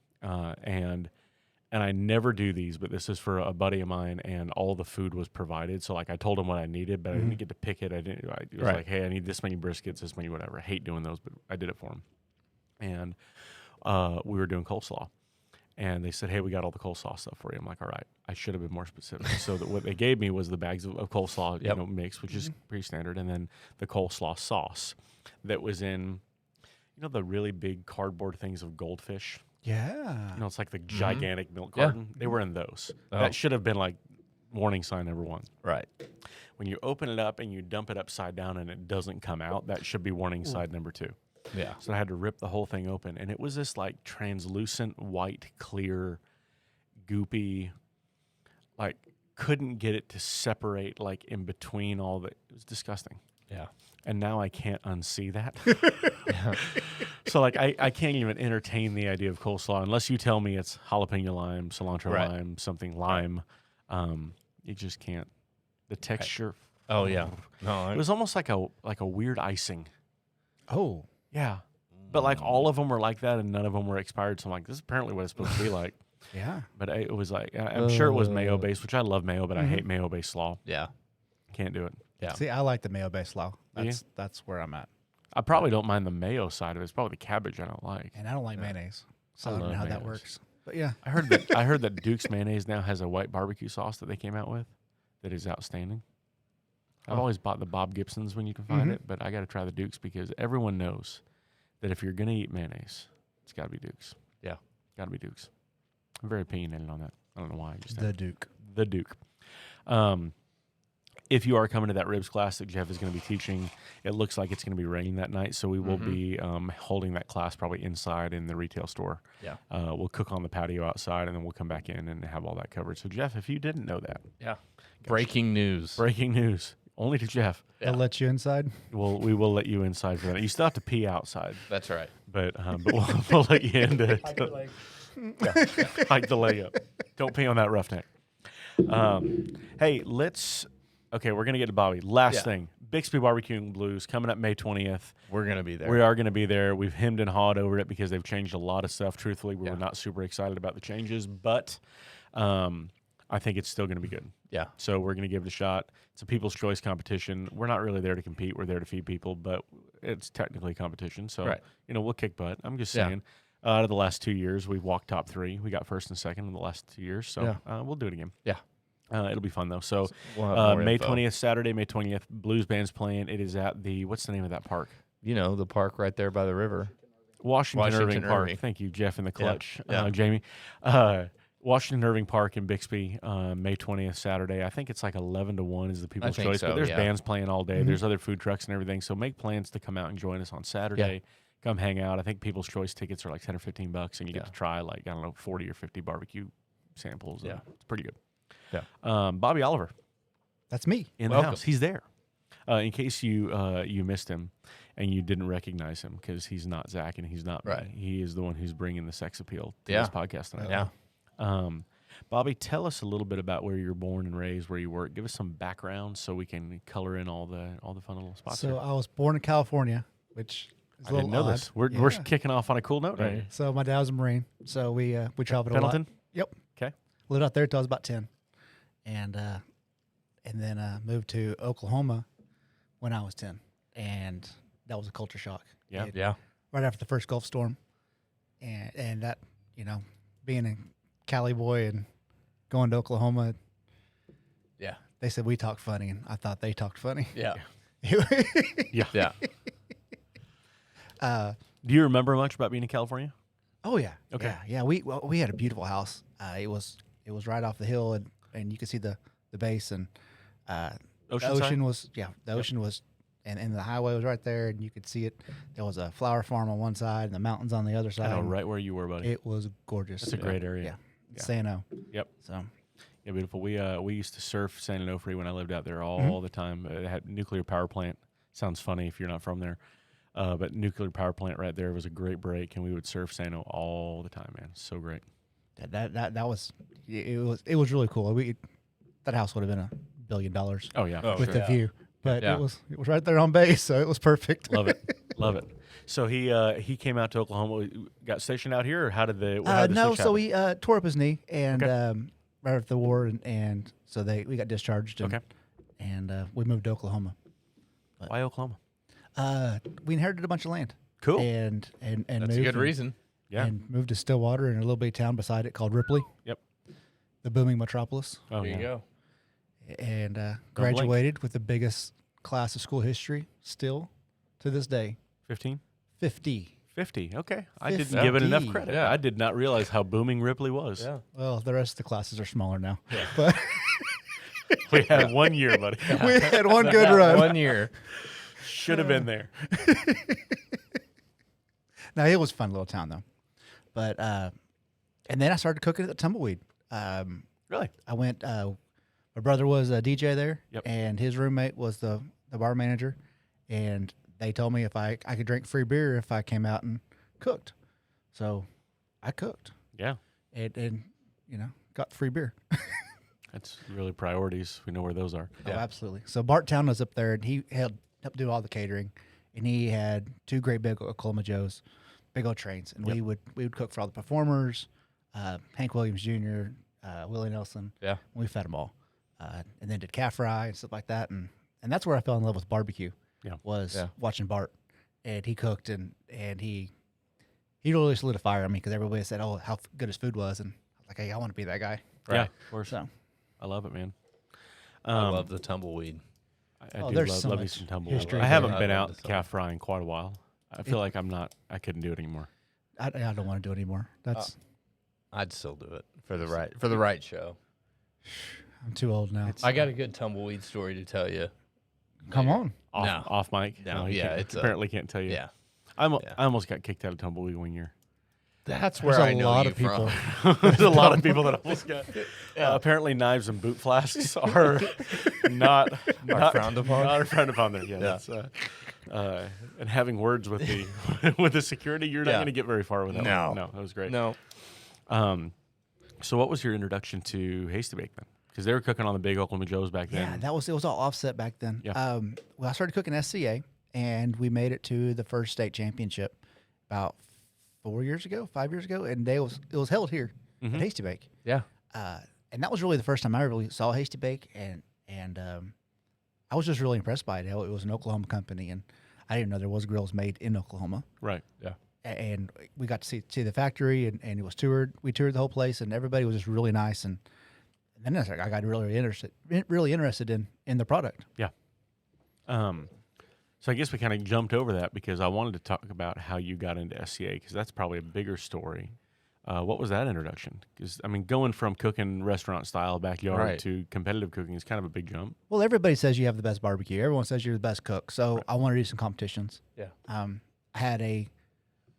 and I never do these, but this is for a buddy of mine, and all the food was provided. So like I told him what I needed, but I didn't get to pick it. It was like, hey, I need this many briskets, this many whatever. I hate doing those, but I did it for him. And we were doing coleslaw. And they said, hey, we got all the coleslaw stuff for you. I'm like, all right, I should have been more specific. So what they gave me was the bags of coleslaw mix, which is pretty standard, and then the coleslaw sauce that was in, the really big cardboard things of goldfish. Yeah. It's like the gigantic milk carton. They were in those. Oh. That should have been like warning sign number 1. Right. When you open it up and you dump it upside down and it doesn't come out, that should be warning sign number 2. Yeah. So I had to rip the whole thing open, and it was this like translucent, white, clear, goopy, like couldn't get it to separate like in between all the. It was disgusting. Yeah. And now I can't unsee that. So like I can't even entertain the idea of coleslaw unless you tell me it's jalapeno lime, cilantro lime, something lime. You just can't. The texture. Oh yeah. No. It was almost like a weird icing. Oh. Yeah. But like all of them were like that and none of them were expired. So I'm like, this is apparently what it's supposed to be like. Yeah. But it was like, I'm sure it was mayo based, which I love mayo, but I hate mayo based slaw. Yeah. Can't do it. Yeah. See, I like the mayo-based slaw. Do you? That's where I'm at. I probably don't mind the mayo side of it. It's probably the cabbage I don't like. And I don't like mayonnaise, so I don't know love how that mayonnaise. works. But yeah, I heard that Duke's mayonnaise now has a white barbecue sauce that they came out with that is outstanding. I've always bought the Bob Gibson's when you can find it, but I got to try the Duke's because everyone knows that if you're going to eat mayonnaise, it's got to be Duke's. Yeah. Got to be Duke's. I'm very opinionated on that. I don't know why. I just the Duke. The Duke. If you are coming to that ribs class that Jeff is going to be teaching, it looks like it's going to be raining that night, so we will be holding that class probably inside in the retail store. Yeah. We'll cook on the patio outside, and then we'll come back in and have all that covered. So, Jeff, if you didn't know that. Yeah. Breaking news. Breaking news. Only to Jeff. They'll let you inside? We will let you inside for that. You still have to pee outside. That's right. But we'll let you in to hike the leg up. Don't pee on that roughneck. Hey, okay, we're going to get to Bobby. Last thing, Bixby BBQ Blues coming up May 20th. We're going to be there. We are going to be there. We've hemmed and hawed over it because they've changed a lot of stuff. Truthfully, we were not super excited about the changes, but I think it's still going to be good. Yeah. So we're going to give it a shot. It's a people's choice competition. We're not really there to compete. We're there to feed people, but it's technically a competition. So, we'll kick butt. I'm just saying, out of the last 2 years, we've walked top 3. We got first and second in the last 2 years. So we'll do it again. Yeah. It'll be fun, though. So May 20th, Saturday, May 20th, Blues Band's playing. It is at what's the name of that park? The park right there by the river. Washington Irving Park. Irving. Thank you, Jeff, in the clutch. Yeah. Jamie. Washington Irving Park in Bixby, May 20th, Saturday. I think it's like 11 to 1 is the people's choice. So, but there's bands playing all day. There's other food trucks and everything. So make plans to come out and join us on Saturday. Yeah. Come hang out. I think people's choice tickets are like 10 or 15 bucks, and you get to try 40 or 50 barbecue samples. Yeah. It's pretty good. Yeah. Bobby Oliver. That's me. In the house. He's there. In case you missed him and you didn't recognize him, because he's not Zach and he's not me. He is the one who's bringing the sex appeal to this podcast tonight. Yeah. Bobby, tell us a little bit about where you're born and raised, where you work. Give us some background so we can color in all the fun little spots. So I was born in California, which is a little I didn't know odd. this. We're kicking off on a cool note, right? So my dad was a Marine, so we traveled Pendleton? a lot. Yep. Okay. Lived out there till I was about 10, and then moved to Oklahoma when I was 10, and that was a culture shock. Yeah. Right after the first Gulf storm, and that being a Cali boy and going to Oklahoma. Yeah. They said we talk funny, and I thought they talked funny. Yeah. Yeah. Do you remember much about being in California? Oh yeah. Okay. Yeah. We had a beautiful house. It was right off the hill, and you could see the base, and the ocean was and the highway was right there, and you could see it. There was a flower farm on one side and the mountains on the other side. I know, right where you were, buddy. It was gorgeous. It's a great area. Yeah. Sano. Yep. So. Yeah, beautiful. We used to surf San Onofre when I lived out there all the time. It had a nuclear power plant. Sounds funny if you're not from there, but nuclear power plant right there was a great break, and we would surf Sano all the time, man. So great. That was it was really cool. That house would have been $1 billion. Oh yeah, with the view, but it was right there on base, so it was perfect. Love it. So he came out to Oklahoma, got stationed out here, or how did the no? So he tore up his knee, and right after the war, and so we got discharged. And we moved to Oklahoma. But why Oklahoma? We inherited a bunch of land. Cool. And that's moved a good reason. Yeah. And moved to Stillwater in a little bitty town beside it called Ripley. Yep. The booming metropolis. Oh, there you go. And graduated with the biggest class of school history still to this day. 15? 50. 50. Okay. I didn't give it enough credit. Yeah. I did not realize how booming Ripley was. Yeah. Well, the rest of the classes are smaller now. Yeah. But we had 1 year, buddy. We had one good run. 1 year. Should have been there. No, it was a fun little town though. But and then I started cooking at the Tumbleweed. Really? I went. My brother was a DJ there, Yep. and his roommate was the bar manager, and they told me if I could drink free beer if I came out and cooked. So I cooked. Yeah. And got free beer. That's really priorities. We know where those are. Oh, absolutely. So Bart Town was up there, and he helped do all the catering, and he had 2 great big Oklahoma Joes, big old trains, and we would cook for all the performers. Hank Williams Jr., Willie Nelson. Yeah. We fed them all, and then did calf fry and stuff like that, and that's where I fell in love with barbecue. Was watching Bart, and he cooked, and he really lit a fire on me because everybody said, "Oh, how good his food was," and I was like, "Hey, I want to be that guy." Right. Yeah, of course. So I love it, man. I love the tumbleweed. I do love me some tumbleweed. I haven't been out calf frying in quite a while. I feel like I couldn't do it anymore. I don't want to do it anymore. I'd still do it for the right show. I'm too old now. I got a good tumbleweed story to tell you. Come on. Off mic. No, apparently can't tell you. Yeah. I almost got kicked out of Tumbleweed one year. That's where I know you people. from. There's a lot of people that almost got. Apparently, knives and boot flasks are not frowned upon. Not frowned upon there. Yeah. That's, and having words with the security, you're not going to get very far with that. No, one. No, that was great. No. So, what was your introduction to Hasty Bake then? Because they were cooking on the big Oklahoma Joes back then. Yeah, it was all offset back then. Yeah. Well, I started cooking SCA, and we made it to the first state championship about 5 years ago, and it was held here at Hasty Bake. Yeah. And that was really the first time I really saw Hasty Bake, and I was just really impressed by it. It was an Oklahoma company, and I didn't know there was grills made in Oklahoma. Right. Yeah. And we got to see the factory, and it was toured. We toured the whole place, and everybody was just really nice. And then I got really interested in the product. Yeah. So I guess we kind of jumped over that because I wanted to talk about how you got into SCA because that's probably a bigger story. What was that introduction? Because, I mean, going from cooking restaurant style backyard to competitive cooking is kind of a big jump. Well, everybody says you have the best barbecue. Everyone says you're the best cook. So I wanted to do some competitions. Yeah. I had a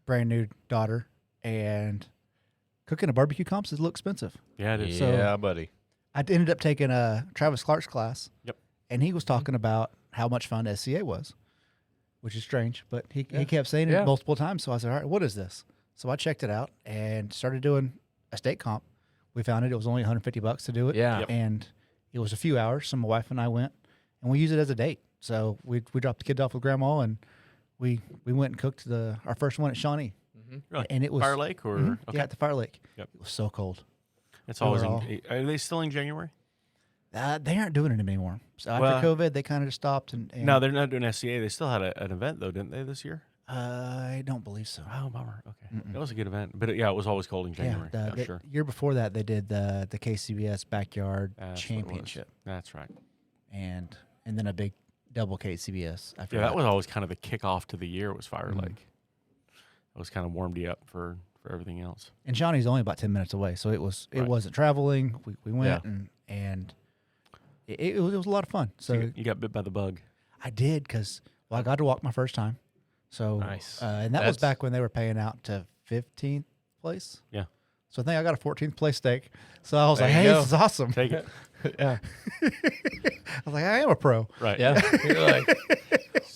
brand new daughter, and cooking a barbecue comps is a little expensive. Yeah, it is. Yeah, buddy. I ended up taking Travis Clark's class. Yep. And he was talking about how much fun SCA was, which is strange, but he kept saying it multiple times. So I said, all right, what is this? So I checked it out and started doing a steak comp. We found it was only $150 to do it. Yeah. And it was a few hours. So my wife and I went, and we used it as a date. So we dropped the kids off with grandma, and we went and cooked our first one at Shawnee. Really? And it was Fire Lake or yeah, at the Fire Lake. Yep. It was so cold. It's always are they still in January? They aren't doing it anymore. So after COVID, they kind of just stopped. And no, they're not doing SCA. They still had an event though, didn't they, this year? I don't believe so. Oh, bummer. Okay, that was a good event, but it was always cold in January. The sure. year before that, they did the KCBS Backyard Championship. That's right. And then a big double KCBS. After that was always kind of the kickoff to the year. Was Fire Lake. It was kind of warmed you up for everything else. And Shawnee's only about 10 minutes away, so it wasn't traveling. We went and it was a lot of fun. So you got bit by the bug. I did because I got to walk my first time. So nice. And that was back when they were paying out to 15th place. Yeah. So I think I got a 14th place steak. So I was like, hey, this is awesome. Take it. Yeah. I was like, I am a pro. Right. Yeah. You're like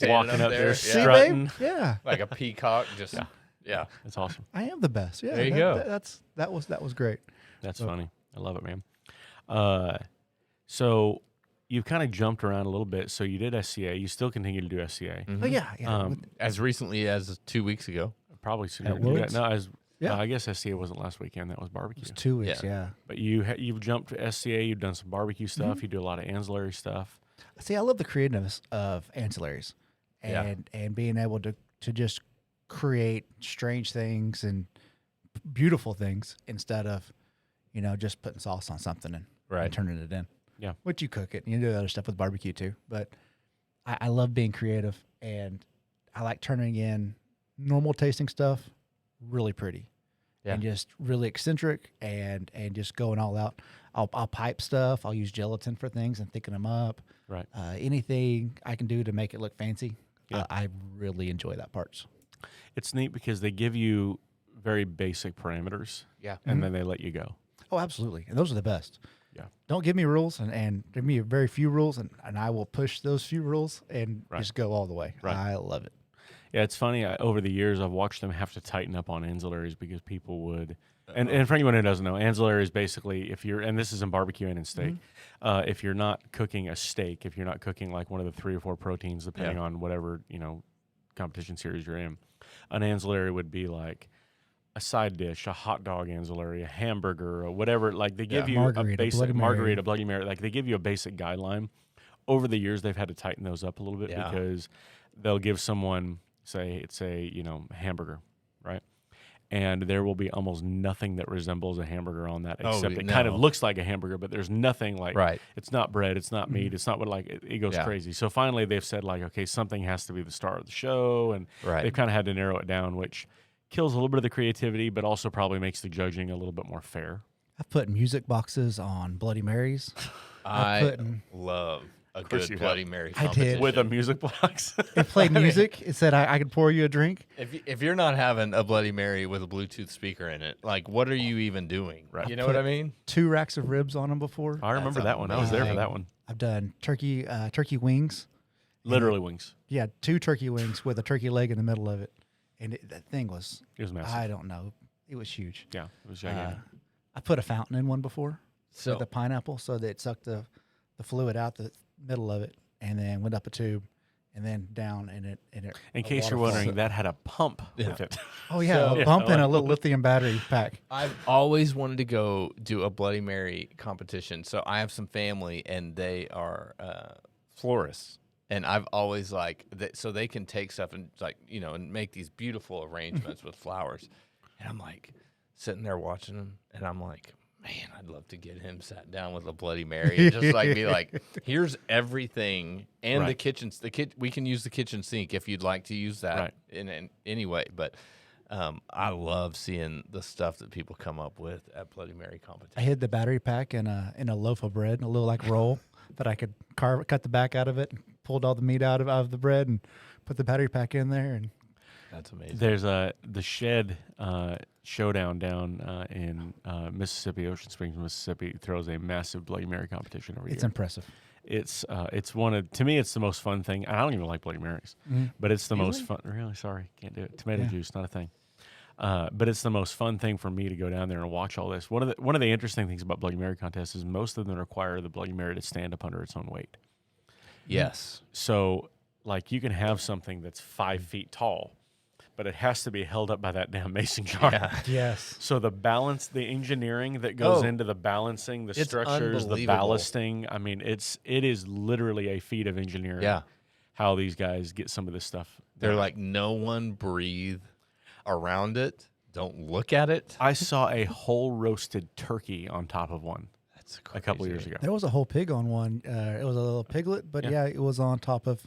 walking up there, See, strutting. babe? Yeah. like a peacock. Just yeah. That's awesome. I am the best. Yeah. There you go. That was great. That's funny. I love it, man. So you've kind of jumped around a little bit. So you did SCA. You still continue to do SCA. Oh yeah. As recently as 2 weeks ago. Probably sooner. At Woods? No, I guess SCA wasn't last weekend. That was barbecue. It was 2 weeks. Yeah. But you've jumped to SCA. You've done some barbecue stuff. You do a lot of ancillary stuff. See, I love the creativeness of ancillaries, and being able to just create strange things and beautiful things instead of, just putting sauce on something and turning it in. Yeah. Which you cook it and you do other stuff with barbecue too. But I love being creative, and I like turning in normal tasting stuff really pretty. And just really eccentric and just going all out. I'll pipe stuff. I'll use gelatin for things and thicken them up. Right. Anything I can do to make it look fancy. Yeah. I really enjoy that part. It's neat because they give you very basic parameters. Yeah. And then they let you go. Oh, absolutely. And those are the best. Yeah. Don't give me rules and give me very few rules, and I will push those few rules and just go all the way. Right. I love it. Yeah, it's funny. Over the years, I've watched them have to tighten up on ancillaries because people would. And for anyone who doesn't know, ancillary is basically if you're, and this is in barbecue and in steak, if you're not cooking a steak, if you're not cooking like one of the 3 or 4 proteins, depending on whatever competition series you're in, an ancillary would be like a side dish, a hot dog ancillary, a hamburger, or whatever. Like they give you Margarita, a basic Bloody Mary. margarita, Bloody Mary. Like they give you a basic guideline. Over the years, they've had to tighten those up a little bit because they'll give someone, say, it's a hamburger, right? And there will be almost nothing that resembles a hamburger on that, except it kind of looks like a hamburger, but there's nothing like it's not bread, it's not meat, it's not what it goes crazy. So finally, they've said like, okay, something has to be the star of the show, and they've kind of had to narrow it down, which kills a little bit of the creativity, but also probably makes the judging a little bit more fair. I've put music boxes on Bloody Marys. I love a good Bloody Mary competition. With a music box. It played music. It said I could pour you a drink. If you're not having a Bloody Mary with a Bluetooth speaker in it, like what are you even doing? Right. You know what I mean? 2 racks of ribs on them before. I remember that one. I was there for that one. I've done turkey wings. Literally wings. Yeah, 2 turkey wings with a turkey leg in the middle of it. And that thing was... It was massive. I don't know. It was huge. Yeah, it was gigantic. I put a fountain in one before So with a pineapple so that it sucked the fluid out the middle of it, and then went up a tube and then down in case you're wondering, that had a pump with it. Oh yeah, a pump and a little lithium battery pack. I've always wanted to go do a Bloody Mary competition. So I have some family, and they are florists, and I've always so they can take stuff and and make these beautiful arrangements with flowers, and I'm like sitting there watching them, and I'm like, man, I'd love to get him sat down with a Bloody Mary and just be like, here's everything and the kitchen. We can use the kitchen sink if you'd like to use that in any way. But I love seeing the stuff that people come up with at Bloody Mary competition. I hid the battery pack in a loaf of bread, a little roll that I could cut the back out of it, and pulled all the meat out of the bread, and put the battery pack in there. And that's amazing. There's the Shed Showdown down in Mississippi, Ocean Springs, Mississippi, throws a massive Bloody Mary competition every year. It's impressive. It's to me, it's the most fun thing. I don't even like Bloody Marys, but it's the most fun. Really, sorry, can't do it. Tomato juice, not a thing. But it's the most fun thing for me to go down there and watch all this. One of the interesting things about Bloody Mary contests is most of them require the Bloody Mary to stand up under its own weight. Yes. So, like, you can have something that's 5 feet tall, but it has to be held up by that damn mason jar. Yeah. Yes. So the engineering that goes into the balancing, the structures, the ballasting. I mean, it is literally a feat of engineering. Yeah. How these guys get some of this stuff. They're like, no one breathe around it. Don't look at it. I saw a whole roasted turkey on top of one. That's crazy. A couple of years ago. There was a whole pig on one. It was a little piglet, but it was on top of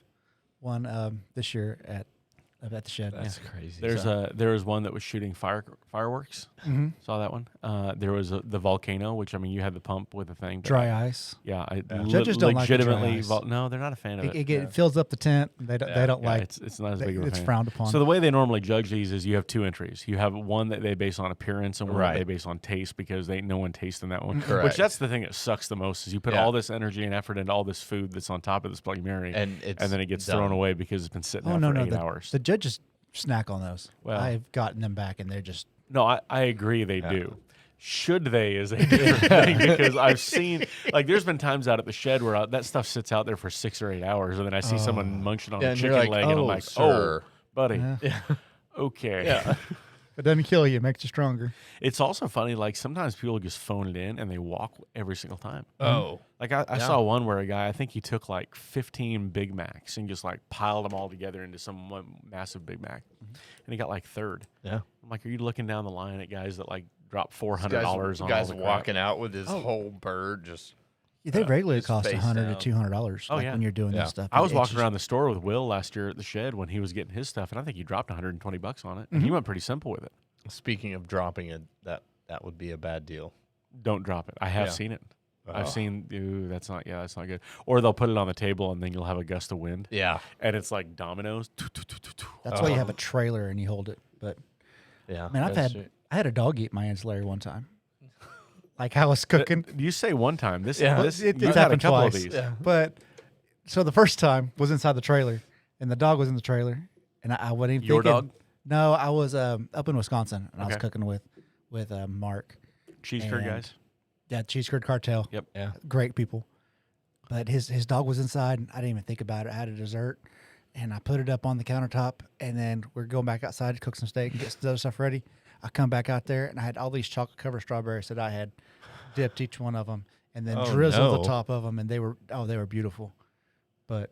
one this year at the Shed. That's crazy. There was one that was shooting fireworks. Mm-hmm. Saw that one. There was the volcano, which you had the pump with the thing. Dry ice. Yeah, Judges don't like the dry ice. No, they're not a fan of it. It fills up the tent. They don't like. It's not as big of a fan. It's frowned upon. So the way they normally judge these is you have 2 entries. You have one that they base on appearance and one that they base on taste, because ain't no one tasting that one. Correct. Which that's the thing that sucks the most, is you put all this energy and effort into all this food that's on top of this Bloody Mary, and then it gets thrown away because it's been sitting out for 8 hours. The judges snack on those. Well, I've gotten them back, and they're just... No, I agree they do. Should they is a different thing, because I've seen, there's been times out at the Shed where that stuff sits out there for 6 or 8 hours, and then I see someone munching on a chicken leg, and I'm like, sir. buddy, okay. Yeah. It doesn't kill you. It makes you stronger. It's also funny, sometimes people just phone it in, and they walk every single time. Oh. I saw one where a guy, I think he took 15 Big Macs and just piled them all together into one massive Big Mac. And he got 3rd. Yeah. I'm like, are you looking down the line at guys that drop $400 on guys all the walking out with his whole bird just... They regularly cost $100 to $200 when you're doing this stuff. I was walking around the store with Will last year at the Shed when he was getting his stuff, and I think he dropped $120 on it. And he went pretty simple with it. Speaking of dropping it, that would be a bad deal. Don't drop it. I have seen it. I've seen, that's not good. Or they'll put it on the table, and then you'll have a gust of wind. Yeah. And it's like dominoes. That's why you have a trailer and you hold it. But yeah, man, I had a dog eat my ancillary one time. I was cooking. You say one time. It's happened twice. Of these. Yeah. But so the first time was inside the trailer, and the dog was in the trailer, and I wasn't even Your dog? No, I was up in Wisconsin, and I was cooking with Mark. Cheese curd guys? Yeah, Cheese Curd Cartel. Yep. Yeah. Great people. But his dog was inside, and I didn't even think about it. I had a dessert, and I put it up on the countertop, and then we're going back outside to cook some steak and get the other stuff ready. I come back out there, and I had all these chocolate-covered strawberries that I had dipped each one of them, and then drizzled the top of them, and they were beautiful. But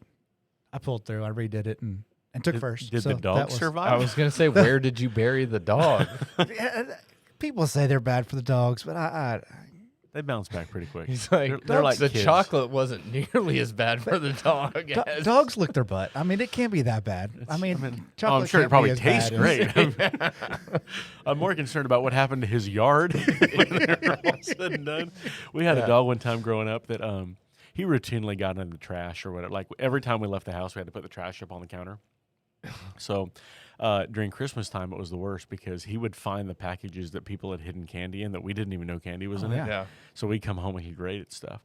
I pulled through. I redid it and took first. Did the dog survive? I was going to say, where did you bury the dog? People say they're bad for the dogs, but they bounce back pretty quick. He's like, they're like the kids. Chocolate wasn't nearly as bad for the dog. Dogs lick their butt. I mean, it can't be that bad. Chocolate I'm sure it can't probably be as tastes bad great. I'm more concerned about what happened to his yard when they're all said and done. We had a dog one time growing up that he routinely got in the trash or whatever. Like every time we left the house, we had to put the trash up on the counter. So during Christmas time, it was the worst because he would find the packages that people had hidden candy in that we didn't even know candy was in it. Yeah. So we'd come home and he'd raided stuff.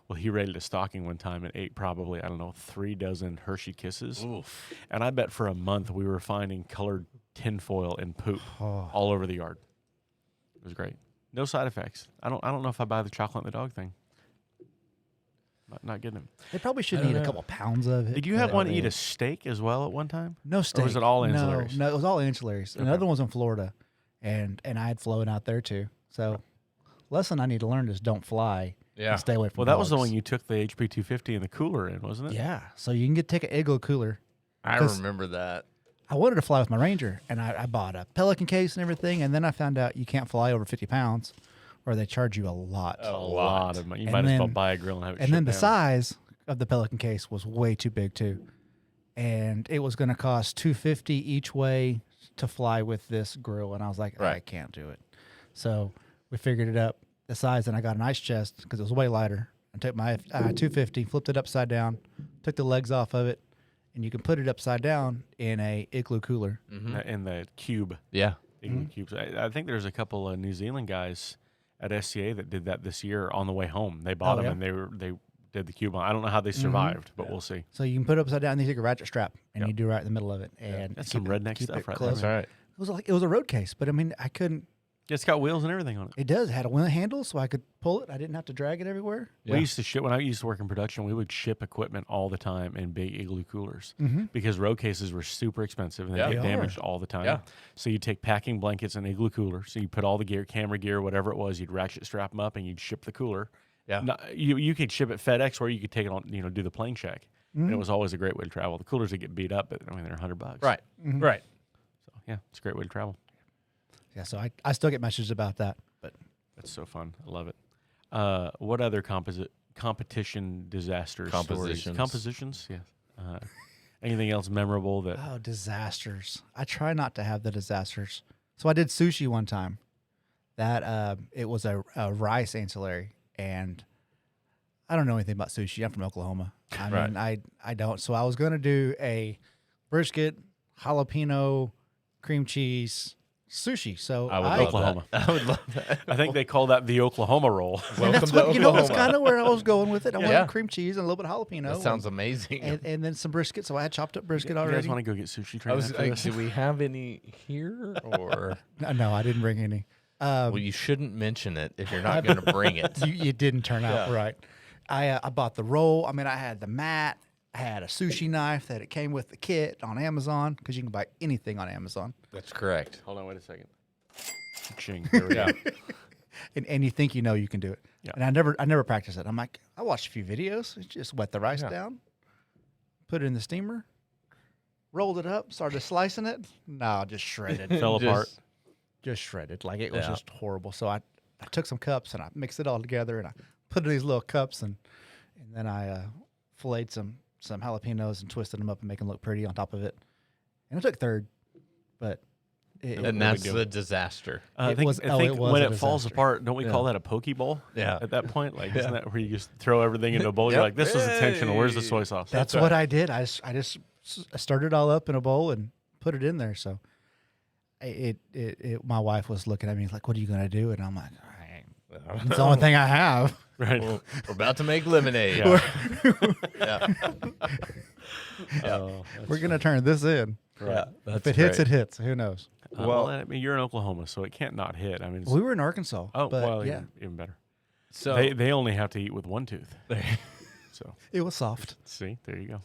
Well, he raided a stocking one time and ate probably, 3 dozen Hershey Kisses. Oof. And I bet for a month we were finding colored tinfoil and poop all over the yard. It was great. No side effects. I don't know if I buy the chocolate and the dog thing. Not getting him. They probably should eat a couple pounds of it. Did you have one eat a steak as well at one time? No steak. Or was it all ancillaries? No, it was all ancillaries. Okay. Another one was in Florida, and I had flown out there too. So, lesson I need to learn is don't fly. Yeah. And stay away from that dogs. was the one you took the HP 250 and the cooler in, wasn't it? Yeah. So you can take an igloo cooler. I remember that. I wanted to fly with my Ranger, and I bought a Pelican case and everything, and then I found out you can't fly over 50 pounds, or they charge you a lot. A lot of money. You might as well buy a grill and have it. And then the down. size of the Pelican case was way too big too, and it was going to cost $250 each way to fly with this grill, and I was like, I can't do it. So we figured it up the size, and I got an ice chest because it was way lighter. I took my 250, flipped it upside down, took the legs off of it, and you can put it upside down in a igloo cooler. In the cube. Yeah. Igloo cubes. I think there's a couple of New Zealand guys at SCA that did that this year on the way home. They bought them and they did the cube on. I don't know how they survived, but we'll see. So you can put it upside down, and you take a ratchet strap, and you do right in the middle of it. And that's some redneck stuff right there. That's right. It was a road case, but I mean, I couldn't. It's got wheels and everything on it. It does. It had a wheel handle, so I could pull it. I didn't have to drag it everywhere. Yeah. We used to ship when I used to work in production. We would ship equipment all the time in big igloo coolers because road cases were super expensive and they get damaged all the time. Yeah. So you take packing blankets and igloo cooler. So you put all the gear, camera gear, whatever it was. You'd ratchet strap them up and you'd ship the cooler. Yeah. You could ship it FedEx or you could take it on, do the plane check. And it was always a great way to travel. The coolers would get beat up, but they're $100. Right. Right. So yeah, it's a great way to travel. Yeah, so I still get messages about that, but that's so fun. I love it. What other competition disasters? Compositions? Yeah. Anything else memorable that? Oh, disasters. I try not to have the disasters. So I did sushi one time. That it was a rice ancillary, and I don't know anything about sushi. I'm from Oklahoma. I mean, I don't. So I was going to do a brisket, jalapeno, cream cheese, sushi. So I would love that. I would love that. I think they call that the Oklahoma roll. Welcome to Oklahoma. That's kind of where I was going with it. I wanted cream cheese and a little bit of jalapeno. That sounds amazing. And then some brisket. So I had chopped up brisket already. You guys want to go get sushi? I was like, do we have any here? Or no, I didn't bring any. Well, you shouldn't mention it if you're not going to bring it. You didn't turn out right. I bought the roll. I mean, I had the mat. I had a sushi knife that it came with the kit on Amazon because you can buy anything on Amazon. That's correct. Hold on, wait a second. Ching, there we go. And you think you know you can do it. Yeah. And I never practiced it. I'm like, I watched a few videos. Just wet the rice down, put it in the steamer, rolled it up, started slicing it. No, just shredded. Fell apart. Just shredded. Like it was just horrible. So I took some cups and I mixed it all together and I put it in these little cups and then I filleted some jalapenos and twisted them up and make them look pretty on top of it. And I took third, but and that's the disaster. I think when it falls apart, don't we call that a poke bowl? Yeah. At that point, like isn't that where you just throw everything into a bowl? You're like, this is intentional. Where's the soy sauce? That's what I did. I just stirred it all up in a bowl and put it in there. So my wife was looking at me like, "What are you gonna do?" And I'm like, "It's the only thing I have." Right. Well, we're about to make lemonade. We're gonna turn this in. Right. If it hits, it hits. Who knows? Well, I mean, you're in Oklahoma, so it can't not hit. I mean, we were in Arkansas. Oh, but well, yeah, even better. So they only have to eat with one tooth. So it was soft. See, there you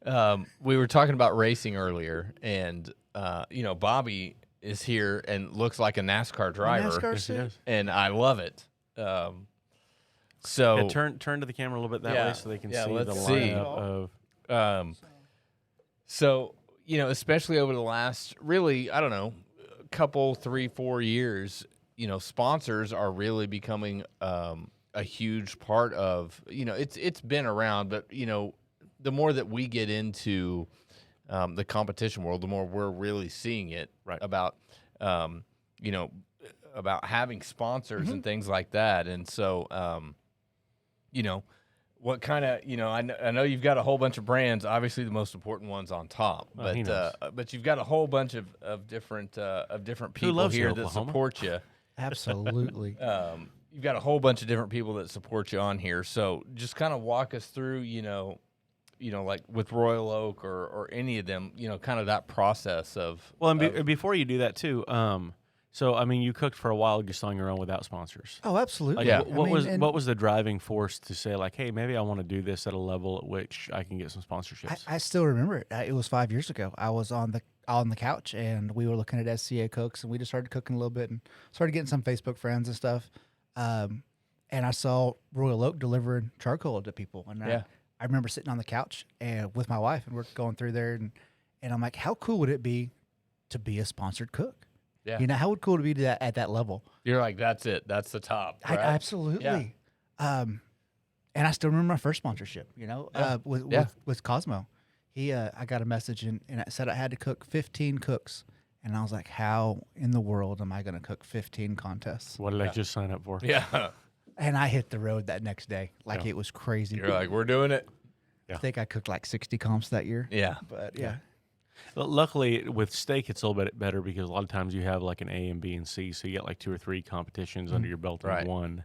go. We were talking about racing earlier, and Bobby is here and looks like a NASCAR driver. NASCAR suit? And I love it. So yeah, turn to the camera a little bit that way so they can see the lineup of. So especially over the last really, I don't know, couple 3-4 years, sponsors are really becoming a huge part of. It's been around, but the more that we get into the competition world, the more we're really seeing it about about having sponsors and things like that. And so what kind of I know you've got a whole bunch of brands, obviously the most important one's on top, but you've got a whole bunch of different people here that support you. Absolutely. You've got a whole bunch of different people that support you on here, so just kind of walk us through like with Royal Oak or any of them, kind of that process of. Well, and before you do that too, so I mean, you cooked for a while just on your own without sponsors. Oh, absolutely. What was the driving force to say like, hey, maybe I want to do this at a level at which I can get some sponsorships? I still remember it. It was 5 years ago. I was on the couch and we were looking at SCA cooks and we just started cooking a little bit and started getting some Facebook friends and stuff. And I saw Royal Oak delivering charcoal to people, and I remember sitting on the couch and with my wife, and we're going through there, and I'm like, how cool would it be to be a sponsored cook? Yeah. How would cool to be at that level? You're like, that's it. That's the top. Right? Absolutely. Yeah. And I still remember my first sponsorship, with Cosmo. I got a message and it said I had to cook 15 cooks. And I was like, how in the world am I going to cook 15 contests? What did I just sign up for? Yeah. And I hit the road that next day. It was crazy. You're like, we're doing it. I think I cooked like 60 comps that year. Yeah. But yeah. Well, luckily, with steak, it's a little bit better because a lot of times you have like an A and B and C. So you get like 2 or 3 competitions under your belt in one,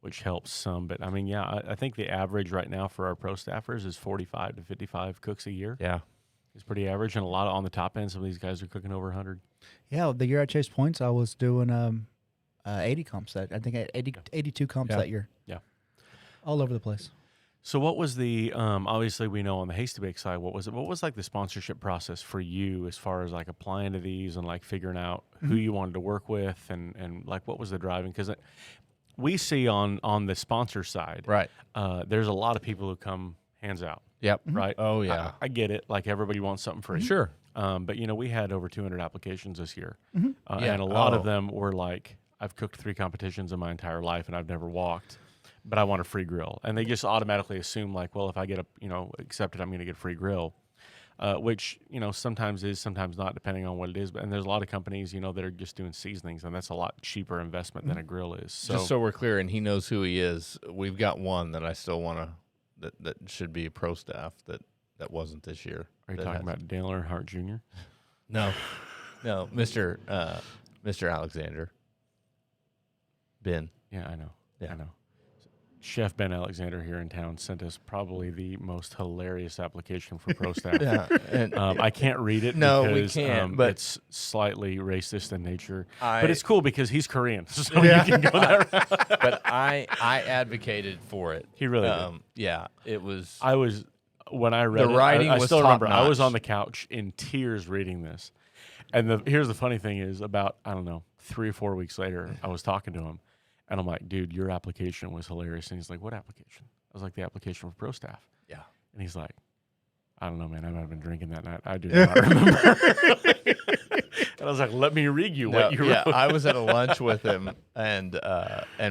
which helps some. But I mean, I think the average right now for our pro staffers is 45 to 55 cooks a year. Yeah. It's pretty average, and a lot on the top end. Some of these guys are cooking over 100. Yeah, the year I chased points, I was doing 80 comps. I think I had 82 comps that year. Yeah, all over the place. So, what was the? Obviously, we know on the Hasty Bake side, what was it? What was like the sponsorship process for you as far as like applying to these and like figuring out who you wanted to work with and like what was the driving? Because we see on the sponsor side, there's a lot of people who come hands out. Yep. Right. Oh yeah. I get it. Like everybody wants something free. Sure. But we had over 200 applications this year, and a lot of them were like, I've cooked 3 competitions in my entire life and I've never walked, but I want a free grill. And they just automatically assume like, well, if I get accepted, I'm going to get a free grill, which sometimes is, sometimes not, depending on what it is. And there's a lot of companies that are just doing seasonings, and that's a lot cheaper investment than a grill is. So, just so we're clear, and he knows who he is. We've got one that I still want to. That should be pro staff that wasn't this year. Are you talking about Dale Earnhardt Jr.? No, Mr. Alexander. Ben. Yeah, I know. Yeah, I know. Chef Ben Alexander here in town sent us probably the most hilarious application for pro staff. And I can't read it. No, because, we can't. But it's slightly racist in nature. But it's cool because he's Korean, so you can go that route. But I advocated for it. He really did. Yeah, it was. When I read the writing I was still remember. top-notch. I was on the couch in tears reading this, and here's the funny thing is about 3 or 4 weeks later, I was talking to him. And I'm like, dude, your application was hilarious. And he's like, what application? I was like, the application for pro staff. Yeah. And he's like, I don't know, man. I might have been drinking that night. I do not remember. And I was like, let me read you what you wrote. Yeah, I was at a lunch with him and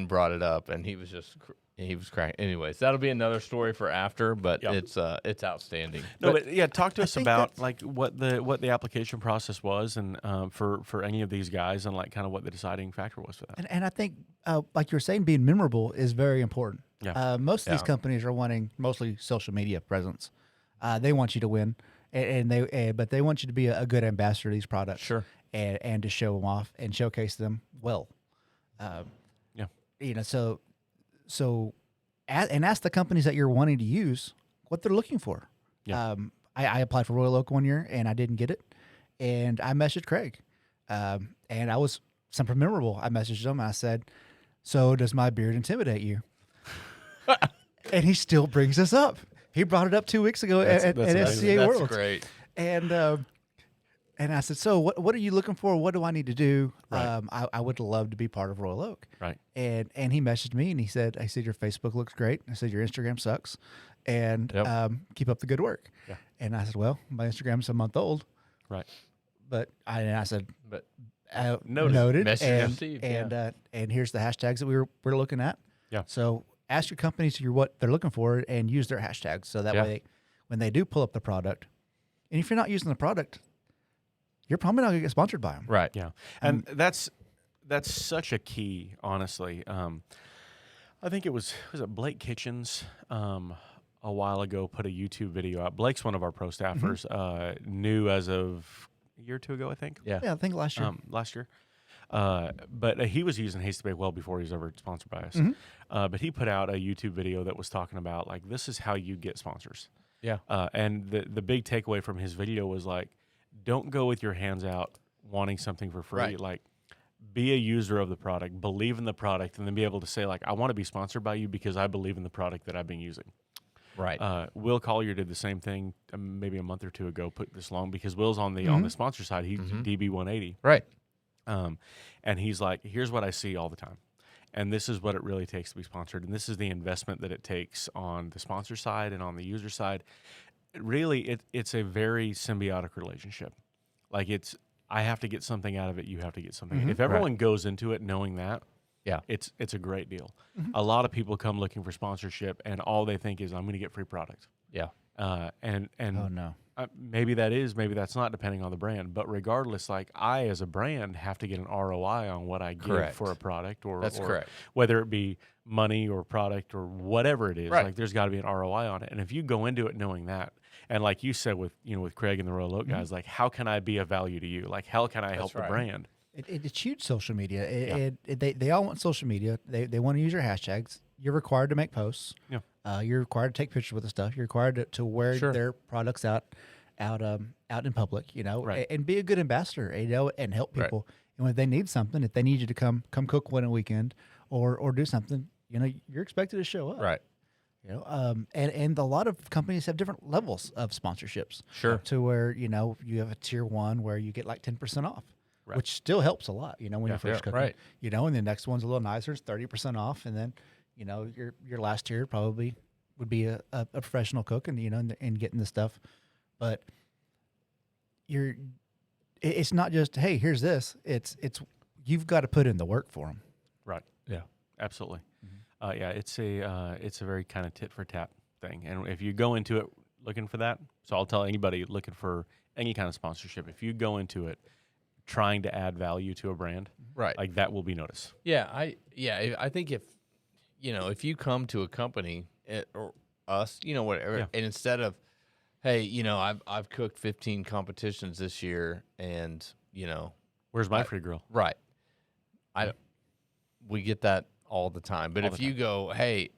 brought it up, and he was just he was crying. Anyways, that'll be another story for after, but it's outstanding. No, but talk to us about like what the application process was, and for any of these guys, and like kind of what the deciding factor was for that. And I think, like you were saying, being memorable is very important. Yeah. Most of these companies are wanting mostly social media presence. They want you to win, but they want you to be a good ambassador of these products. Sure. And to show them off and showcase them well. So ask the companies that you're wanting to use what they're looking for. Yeah. I applied for Royal Oak one year and I didn't get it, and I messaged Craig, and I was super memorable. I messaged him and I said, "So does my beard intimidate you?" And he still brings this up. He brought it up 2 weeks ago at SCA World. That's great. And And I said, so what are you looking for? What do I need to do? Right. I would love to be part of Royal Oak. Right. And he messaged me and he said, I said, your Facebook looks great. I said, your Instagram sucks. And keep up the good work. Yeah. And I said, well, my Instagram's a month old. Right. But I said, But noted. Message received, And here's the hashtags that we're looking at. Yeah. So ask your companies what they're looking for and use their hashtags. So that way, when they do pull up the product, and if you're not using the product, you're probably not going to get sponsored by them. right. Yeah. And that's such a key, honestly. I think it was it Blake Kitchens a while ago put a YouTube video out. Blake's one of our pro staffers, new as of a year or two ago, I think. Yeah. Yeah, I think last year. Last year. But he was using Hasty Bake well before he was ever sponsored by us. But he put out a YouTube video that was talking about, like, this is how you get sponsors. Yeah. And the big takeaway from his video was, like, don't go with your hands out wanting something for free. Right. Like, be a user of the product, believe in the product, and then be able to say, like, I want to be sponsored by you because I believe in the product that I've been using. Right. Will Collier did the same thing maybe a month or two ago, put this long, because Will's on the sponsor side. He's DB 180. right. And he's like, here's what I see all the time. And this is what it really takes to be sponsored. And this is the investment that it takes on the sponsor side and on the user side. Really, it's a very symbiotic relationship. Like, I have to get something out of it. You have to get something. If everyone goes into it knowing that, it's a great deal. A lot of people come looking for sponsorship, and all they think is, I'm going to get free product. Yeah. And Oh, no. maybe that is, maybe that's not, depending on the brand. But regardless, like, I as a brand have to get an ROI on what I give Correct. for a product, or That's correct. whether it be money or product or whatever it is. Right. Like, there's got to be an ROI on it. And if you go into it knowing that, and like you said with Craig and the Royal Oak guys, like, how can I be of value to you? Like, how can I help the brand? It's huge, social media. They all want social media. They want to use your hashtags. You're required to make posts. Yeah. You're required to take pictures with the stuff. You're required to wear their products out in public, Right. and be a good ambassador, and help people. And when they need something, if they need you to come cook one a weekend or do something, you're expected to show up. Right. And a lot of companies have different levels of sponsorships. Sure. To where, you have a tier 1 where you get like 10% off. Right. Which still helps a lot, when you're first cooking. Right. And the next one's a little nicer, it's 30% off, and then, your last tier probably would be a professional cook and and getting the stuff, but it's not just, hey, here's this. It's you've got to put in the work for them. Right. Yeah. Absolutely. It's a very kind of tit for tat thing, and if you go into it looking for that, so I'll tell anybody looking for any kind of sponsorship, if you go into it trying to add value to a brand, Right. like, that will be noticed. Yeah. I think if you come to a company or us, whatever, and instead of, hey, I've cooked 15 competitions this year, and Where's my free grill? right, we get that all the time. But if you go, hey,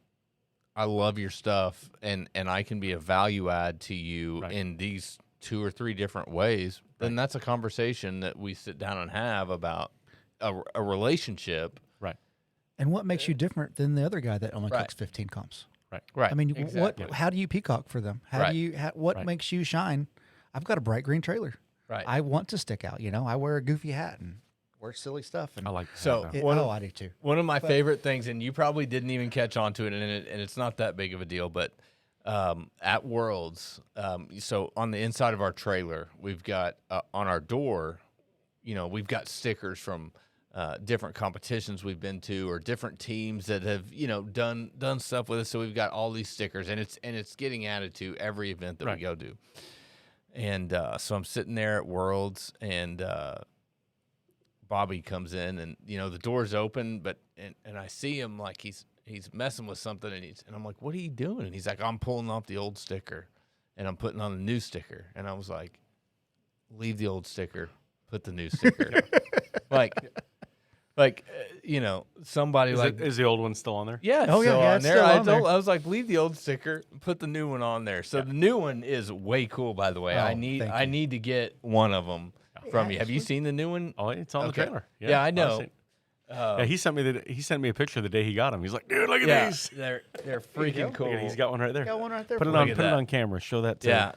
I love your stuff, and I can be a value add to you in these 2 or 3 different ways, then that's a conversation that we sit down and have about a relationship. Right. And what makes you different than the other guy that only cooks 15 comps? Right. I mean, exactly. how do you peacock for them? How do you? What Right. makes you shine? I've got a bright green trailer. Right. I want to stick out. I wear a goofy hat and wear silly stuff. And I like that. So- though. I do too. One of my favorite things, and you probably didn't even catch on to it, and it's not that big of a deal, but at Worlds, so on the inside of our trailer, we've got on our door, we've got stickers from different competitions we've been to, or different teams that have done stuff with us. So we've got all these stickers, and it's getting added to every event that we go to. And so I'm sitting there at Worlds, and Bobby comes in, and the door's open, but and I see him, like he's messing with something, and I'm like, what are you doing? And he's like, I'm pulling off the old sticker and I'm putting on the new sticker. And I was like, leave the old sticker, put the new sticker. Somebody Is the old one still on there? yeah, Oh, it's yeah, still yeah, on it's there. still I on there. was like, leave the old sticker, put the new one on there. So the new one is way cool, by the way. Oh, I thank need to get one of them from you. Have you seen the new one? Oh, it's on Okay. the trailer. Yeah, I I've know. seen it. He sent me a picture the day he got him. He's like, dude, look at Yeah, these. they're freaking cool. Look at, he's got one right there. Got one right there. Put it for on. you. at Put it that. on camera. Show that. To Yeah,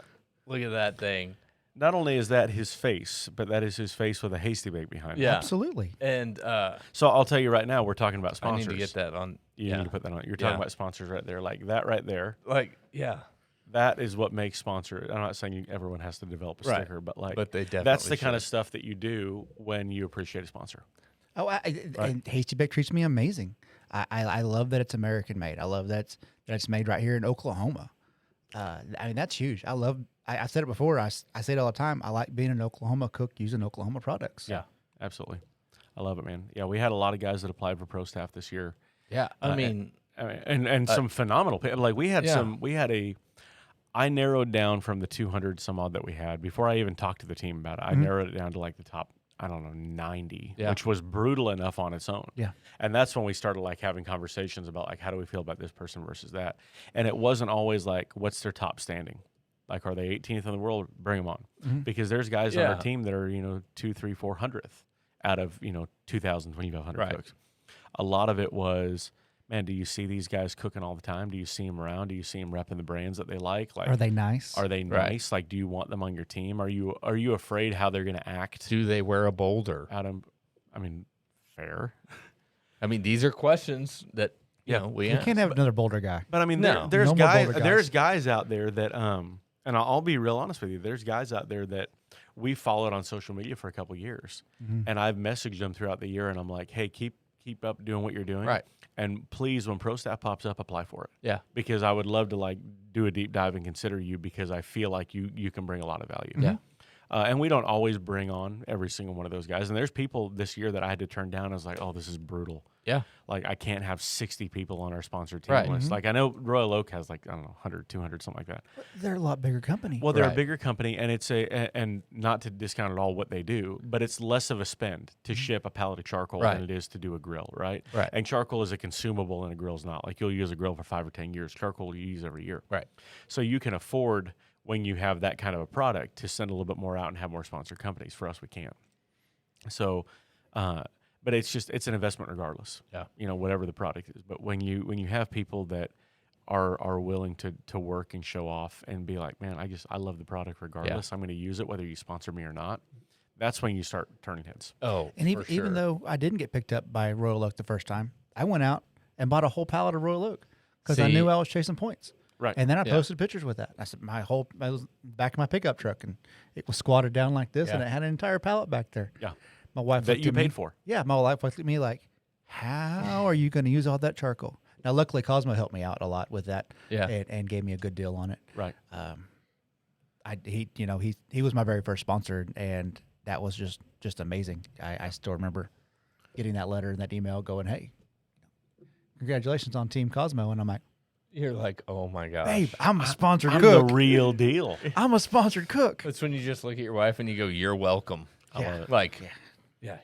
look at that thing. not only is that his face, but that is his face with a Hasty Bake behind it. Yeah. Absolutely. And So I'll tell you right now, we're talking about I sponsors. need to get that on. You need to put that on. You're talking about sponsors right there, like that right there. Like, yeah. That is what makes sponsor. I'm not saying everyone has to develop a sticker, but like, But they definitely that's the kind of should. stuff that you do when you appreciate a sponsor. Oh, and Hasty Bake treats me amazing. I love that it's American made. I love that it's made right here in Oklahoma. I mean, that's huge. I said it before. I say it all the time. I like being an Oklahoma cook using Oklahoma products. Yeah, absolutely. I love it, man. Yeah, we had a lot of guys that applied for pro staff this year. Yeah. I mean, some phenomenal people. Like I narrowed down from the 200 some odd that we had before I even talked to the team about it. I narrowed it down to like the top, 90, which was brutal enough on its own. Yeah. And that's when we started like having conversations about like, how do we feel about this person versus that? And it wasn't always like, what's their top standing? Like, are they 18th in the world? Bring them on. Because there's guys on our team that are, 200th, 300th, 400th out of, 2,000, 2,500 cooks. A lot of it was, man, do you see these guys cooking all the time? Do you see them around? Do you see them repping the brands that they like? Like, Are they nice? Are they nice? Like, do you want them on your team? Are you afraid how they're going to act? do they wear a boulder? Fair. I mean, these are questions that we You can't have another Boulder guy. But I mean, No. there's No more guys. Boulder guys. There's guys out there that and I'll be real honest with you. There's guys out there that we followed on social media for a couple years, and I've messaged them throughout the year, and I'm like, hey, keep up doing what you're doing, Right. And please, when Pro Staff pops up, apply for it. Yeah. Because I would love to like do a deep dive and consider you because I feel like you can bring a lot of value. Yeah. And we don't always bring on every single one of those guys. And there's people this year that I had to turn down. I was like, oh, this is brutal. Yeah. Like, I can't have 60 people on our sponsor team Right. list. Like, I know Royal Oak has like, I don't know, 100, 200, something like that. They're a lot bigger company. Well, they're a Right. bigger company, and it's and not to discount at all what they do, but it's less of a spend to ship a pallet of charcoal Right. than it is to do a grill, right? Right. And charcoal is a consumable, and a grill's not. Like, you'll use a grill for 5 or 10 years. Charcoal you use every year. Right. So you can afford, when you have that kind of a product, to send a little bit more out and have more sponsor companies. For us, we can't. So, but it's an investment regardless. Yeah. Whatever the product is. But when you have people that are willing to work and show off and be like, man, I love the product regardless. I'm going to use it whether you sponsor me or not. That's when you start turning heads. Oh, and even though I didn't get picked up by Royal Oak the first time, I went out and bought a whole pallet of Royal Oak because I See- knew I was chasing points. Right. And then I posted pictures with that. I said I was back of my pickup truck, and it was squatted down like this, and it had an entire pallet back there. Yeah. My wife That looked you at me- paid for. Yeah, my wife looked at me like, "How are you going to use all that charcoal?" Now, luckily, Cosmo helped me out a lot with that, and gave me a good deal on it. Right. He was my very first sponsor, and that was just amazing. I still remember getting that letter and that email going, "Hey, congratulations on Team Cosmo," and I'm like, you're like, oh my gosh. "Babe, I'm a sponsored I'm cook. the real deal. I'm a sponsored cook." That's when you just look at your wife and you go, you're welcome. I love it. Like,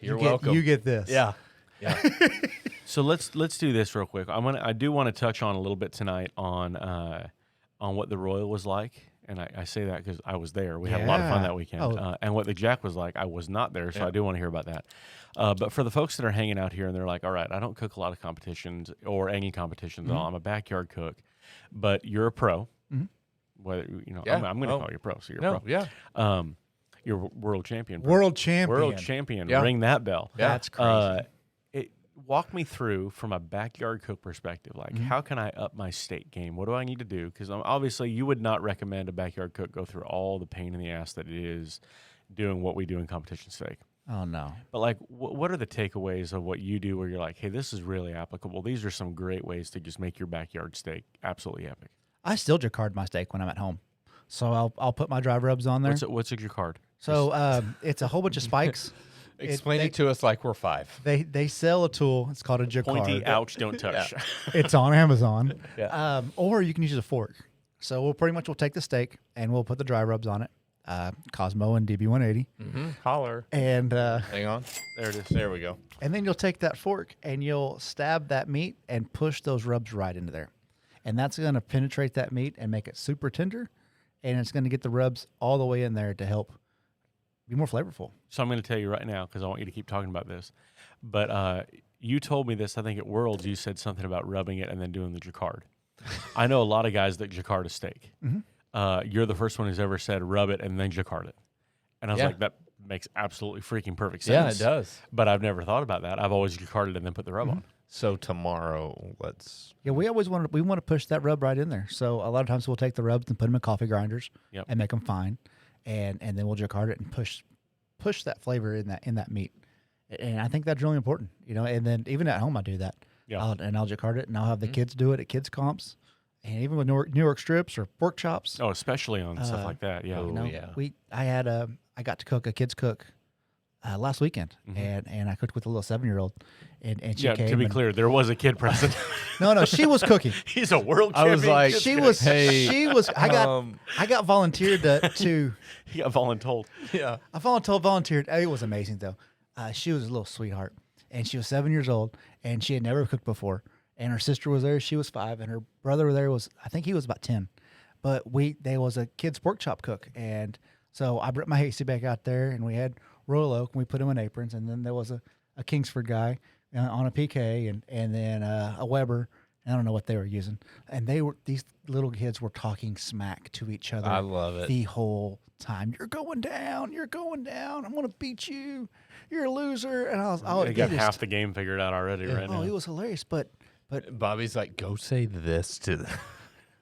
you're welcome. You get this. Yeah. Yeah. So let's do this real quick. I do want to touch on a little bit tonight on what the Royal was like, and I say that because I was there. We had a lot of fun that weekend. Oh. And what the Jack was like, I was not there, so I do want to hear about that. But for the folks that are hanging out here and they're like, all right, I don't cook a lot of competitions or any competitions at all. I'm a backyard cook, but you're a pro. Whether I'm going to call you a pro, so you're a pro. Yeah. You're world champion. World champion. World champion. Yeah. Ring that bell. That's crazy. Walk me through from a backyard cook perspective. Like, how can I up my steak game? What do I need to do? Because obviously, you would not recommend a backyard cook go through all the pain in the ass that it is doing what we do in competition steak. Oh no. But like, what are the takeaways of what you do where you're like, hey, this is really applicable? These are some great ways to just make your backyard steak absolutely epic. I still jacquard my steak when I'm at home, so I'll put my dry rubs on there. What's a jacquard? So it's a whole bunch of spikes. Explain it to us like we're 5. They sell a tool. It's called a jacquard. Pointy, ouch, don't touch. It's on Amazon. Yeah. Or you can use a fork. So we'll take the steak and we'll put the dry rubs on it. Cosmo and DB180. Holler. And Hang on. There it is. There we go. and then you'll take that fork and you'll stab that meat and push those rubs right into there. And that's going to penetrate that meat and make it super tender. And it's going to get the rubs all the way in there to help be more flavorful. So I'm going to tell you right now because I want you to keep talking about this. But you told me this, I think at Worlds, you said something about rubbing it and then doing the jacquard. I know a lot of guys that jacquard a steak. You're the first one who's ever said rub it and then jacquard it. And I was Yeah. like, that makes absolutely freaking perfect Yeah, sense. it does. But I've never thought about that. I've always jacquarded and then put the rub on. So tomorrow, let's. Yeah, we always want to push that rub right in there. So a lot of times we'll take the rubs and put them in coffee grinders Yep. and make them fine, and then we'll jacquard it and push that flavor in that meat. And I think that's really important, And then even at home I do that. Yeah. I'll jacquard it, and I'll have the kids do it at kids comps, and even with New York strips or pork chops. Oh, especially on stuff like that. Yeah. I got to cook a kids cook last weekend, and I cooked with a little 7-year-old, and she came. To be clear, there was a kid present. No, she was cooking. He's a world I champion. was like, She was. I got volunteered to. He got voluntold. Yeah. I volunteered. It was amazing though. She was a little sweetheart, and she was 7 years old, and she had never cooked before. And her sister was there; she was 5, and her brother I think he was about 10. But there was a kid's pork chop cook, and so I brought my Hasty Bake out there, and we had Royal Oak, and we put them in aprons, and then there was a Kingsford guy on a PK, and then a Weber. I don't know what they were using, and these little kids were talking smack to each other. I love it. The whole time. You're going down. I'm going to beat you. You're a loser. And They got half the game figured out already right now. It was hilarious. But Bobby's like, go say this to them.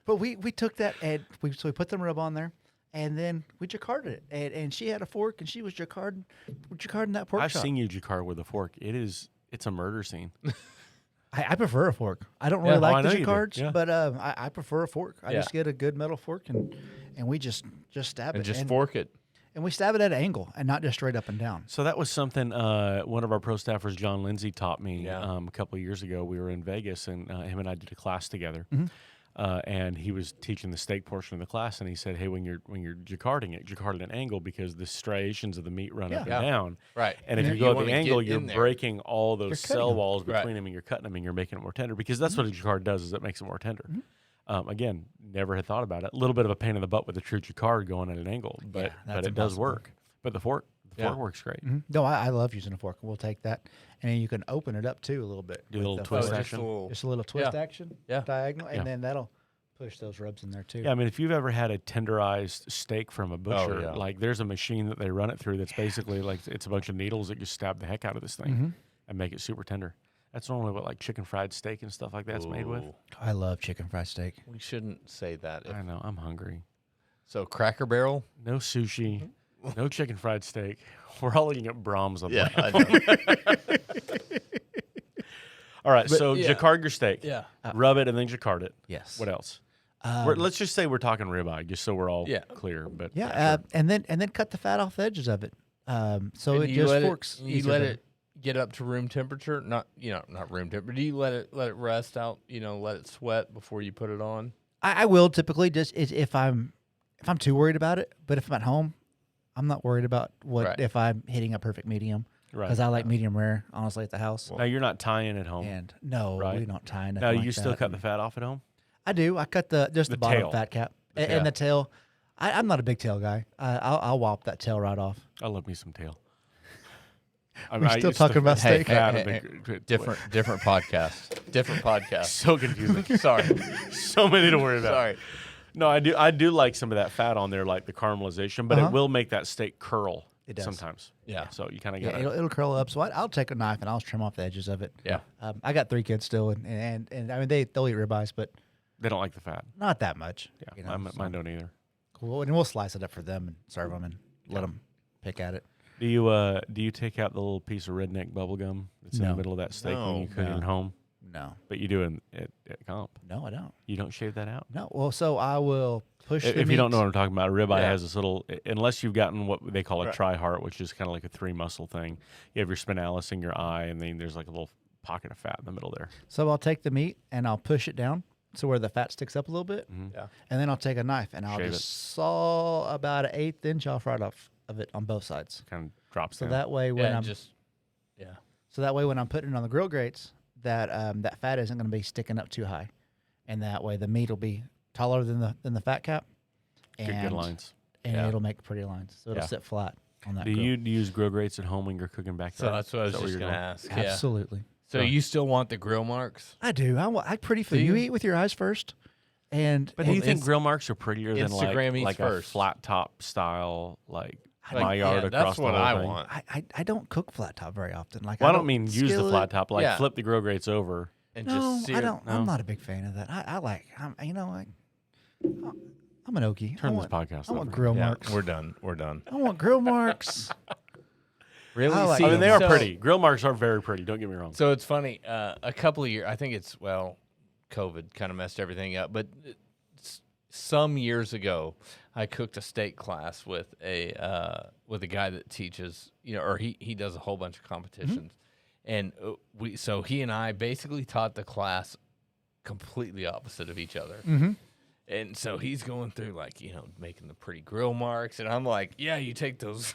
But we took that and we put the rub on there, and then we jacquarded it. And she had a fork, and she was jacquarding that pork I've chop. seen you jacquard with a fork. It's a murder scene. I prefer a fork. I don't really like the jacquards, yeah. but I prefer a fork. I Yeah. just get a good metal fork, and we just stab And it. just fork it. And we stab it at an angle and not just straight up and down. So that was something one of our pro staffers, John Lindsay, taught me Yeah. a couple of years ago. We were in Vegas, and him and I did a class together. Mm-hmm. And he was teaching the steak portion of the class, and he said, "Hey, when you're jacquarding it, jacquard at an angle because the striations of the meat run up Yeah. and down. Right. And if Yeah. you go at wanna the angle, get you're in there. breaking all those cutting cell them. walls between Right. them, and you're cutting them, and you're making it more tender because that's what a jacquard does. Is it makes it more tender. Again, never had thought about it. A little bit of a pain in the butt with a true jacquard going at an angle, but that's it does impossible. work. But the fork Yeah. works great. No, I love using a fork. We'll take that, and then you can open it up too a little bit. Do a with little the twist fork. action. Just a little twist Yeah. action, Yeah. diagonal, and Yeah. then that'll push those rubs in there too. Yeah, I mean, if you've ever had a tenderized steak from a butcher, yeah. like there's a machine that they run it through that's basically like it's a bunch of needles that just stab the heck out of this thing and make it super tender. That's normally what like chicken fried steak and stuff like that's made with. Ooh. I love chicken fried steak. We shouldn't say that. I know, I'm hungry. So Cracker Barrel. No sushi, no chicken fried steak. We're all eating at Brahms on Yeah. that. I know. All right, But, so yeah. jacquard your steak. Yeah. Rub it and then jacquard it. Yes. What else? Um, Let's just say we're talking ribeye, just so we're all Yeah. clear. But Yeah, sure. and then cut the fat off the edges of it. So And it you just let forks. You easier let to- it get up to room temperature. Not room temperature. Do you let it rest out? Let it sweat before you put it on. I will typically just if I'm too worried about it. But if I'm at home, I'm not worried about Right. if I'm hitting a perfect medium right. because I like medium rare honestly at the house. Now you're not tying at home. And no, Right. we don't tie. Now nothing you like still that. cut the fat off at home. I do. I cut the The bottom tail. fat cap and tail. the tail. I'm not a big tail guy. I'll whop that tail right off. I love me some tail. We're still talking about steak. Different podcast. Different podcast. So confusing. Sorry. So many to worry about. Sorry. No, I do like some of that fat on there, like the caramelization, but it will make that steak curl. It does. Sometimes. Yeah. So you kind of Yeah, got it'll curl up. So I'll take a knife and I'll trim off the edges of it. Yeah. I got 3 kids still, and I mean they'll eat ribeyes, but they don't like the fat. not that much. Yeah, mine don't either. Cool. And we'll slice it up for them and serve them and let them pick at it. Do you take out the little piece of redneck bubble gum that's in the No. middle of that steak when you cook it No. at home? No, But you do it at comp. no, I don't. You don't shave that out. No. Well, so I will push. If the you don't know meat- what I'm talking about, a ribeye Yeah. has this little, unless you've gotten what they call a Right. tri-heart, which is kind of like a 3 muscle thing. You have your spinalis in your eye, and then there's like a little pocket of fat in the middle there. So I'll take the meat and I'll push it down so where the fat sticks up a little bit, Yeah. and then I'll take a knife and I'll Shave just saw about an 1/8 inch off right off of it on both sides. Kind of drops So down. that way when Yeah. I'm when I'm putting it on the grill grates, that fat isn't going to be sticking up too high, and that way the meat will be taller than the fat cap. And, good lines. and Yeah. it'll make pretty lines. So it'll Yeah. sit flat on that. Do grill. you use grill grates at home when you're cooking back So there? that's what I was Is that where just you're gonna going? ask. Yeah. Absolutely. So you still want the grill marks? I do. I pretty food. You eat with your eyes first, and But do you Well, think Inst- grill marks are prettier than Instagram eats like a first. flat top style? Like my yard across that's the what whole I thing. want. I don't cook flat top very often. Like Well, I don't mean use the skillet. flat top. Like Yeah. flip the grill grates over. And No, just sear. I don't. No? I'm not a big fan of that. I'm an Okie. Turn I this want, podcast I want over. grill Yeah, marks. we're done. We're done. I want grill marks. Really? I like I mean, they are So- pretty. Grill marks are very pretty. Don't get me wrong. So it's funny. A couple of years, I think it's COVID kind of messed everything up. But some years ago, I cooked a steak class with a guy that teaches, or he does a whole bunch of competitions, and he and I basically taught the class completely opposite of each other. Mm-hmm. And so he's going through making the pretty grill marks, and I'm like, yeah, you take those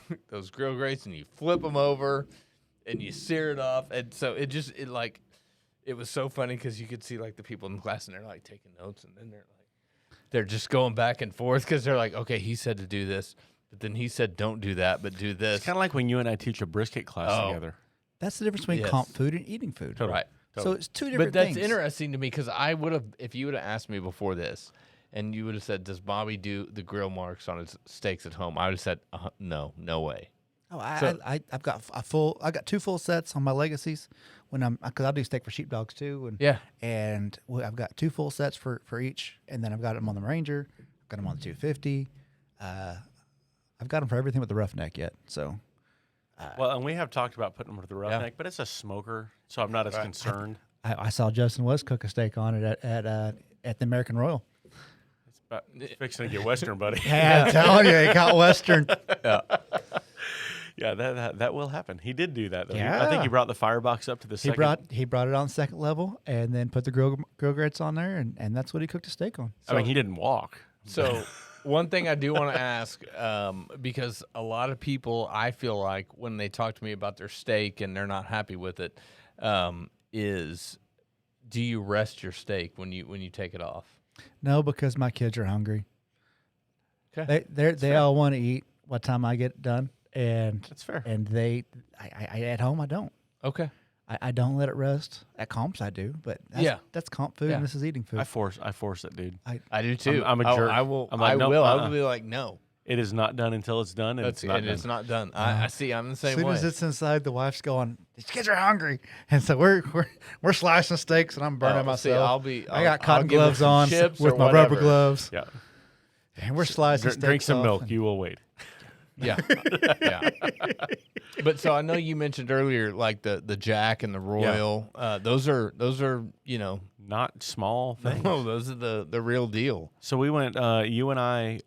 grill grates and you flip them over, and you sear it off, and so it was so funny because you could see like the people in the class and they're like taking notes, and then they're just going back and forth because they're like, okay, he said to do this, but then he said don't do that, but do this. It's kind of like when you and I teach a brisket class together. That's the difference between Yes. comp food and eating food. Totally. Right. So it's two But different that's things. interesting to me because I would have, if you would have asked me before this, and you would have said, "Does Bobby do the grill marks on his steaks at home?" I would have said, "No, no way." Oh, So- I've got I got 2 full sets on my legacies because I'll do steak for sheepdogs too, and I've got 2 full sets for each, and then I've got them on the Ranger, I've got them on the 250. I've got them for everything with the Roughneck yet. So Well, and we have talked about putting them with the Roughneck, but it's a smoker, so I'm not as concerned. I saw Justin West cook a steak on it at the American Royal. It's fixing to get Western, buddy. Hey, I'm telling you, it got Western. Yeah, that will happen. He did do that, though. Yeah. I think he brought the firebox up to the second. He brought it on second level and then put the grill grates on there, and that's what he cooked a steak on. I mean, he didn't walk. So one thing I do want to ask, because a lot of people, I feel like when they talk to me about their steak and they're not happy with it, is do you rest your steak when you take it off? No, because my kids are hungry. Okay, They all want to eat what time I get done, and That's fair. And I at home I don't. okay. I don't let it rest. At comps I do, but that's comp food, Yeah. and this is eating food. I force it, dude. I do too. I'm a jerk. I will. I'm like, I nope, will. I uh-uh. will be like, no. It is not done until it's done, and That's it's not done. it's not done. I see. I'm the As same soon way. as it's inside, the wife's going, "These kids are hungry," and so we're slicing steaks, and I'm burning See, myself. I got cotton gloves on with my rubber gloves, Yeah. and we're slicing steaks. Drink some off, milk. and- You will wait. Yeah, yeah. But so I know you mentioned earlier, like the Jack and the Royal. Those are Not small things. no, those are the real deal. So we went. You and I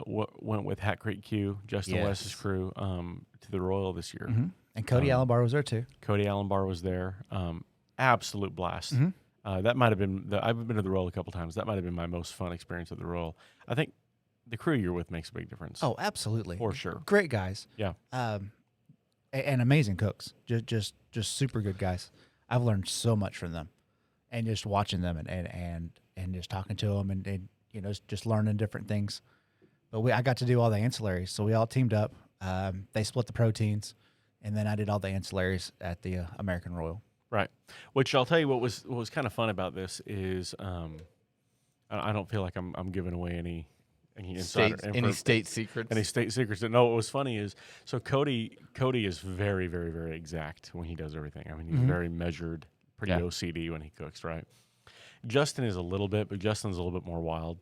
went with Hat Creek Q, Justin Yes. West's crew, to the Royal this year. Mhm. And Cody Allenbar was there too. Cody Allenbar was there. Absolute blast. Mhm. That might have been. I've been to the Royal a couple times. That might have been my most fun experience at the Royal. I think the crew you're with makes a big difference. Oh, absolutely, for sure. great guys. Yeah. And amazing cooks. Just super good guys. I've learned so much from them, and just watching them and just talking to them and just learning different things. But I got to do all the ancillaries, so we all teamed up. They split the proteins, and then I did all the ancillaries at the American Royal. Right. Which I'll tell you what was kind of fun about this is I don't feel like I'm giving away any insider Any state secrets? Any state secrets? No, what was funny is Cody is very, very, very exact when he does everything. I mean, he's very measured, pretty OCD when he cooks, right? Justin is a little bit, but Justin's a little bit more wild.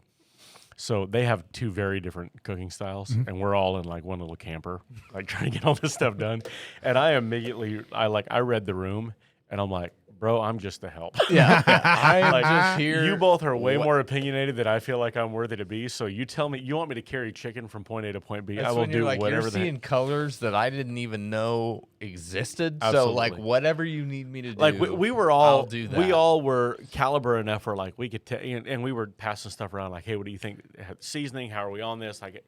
So they have 2 very different cooking styles, and we're all in like one little camper, like trying to get all this stuff done. And I read the room, and I'm like, bro, I'm just a help. Yeah, I'm just here. You both are way more opinionated than I feel like I'm worthy to be. So you tell me, you want me to carry chicken from point A to point B? That's I will when you're do like, whatever. You're seeing colors that I didn't even know existed. Absolutely. So like, whatever you need me to do, Like we were all, I'll do that. we all were caliber enough where like we could, and we were passing stuff around like, hey, what do you think? Seasoning? How are we on this? Like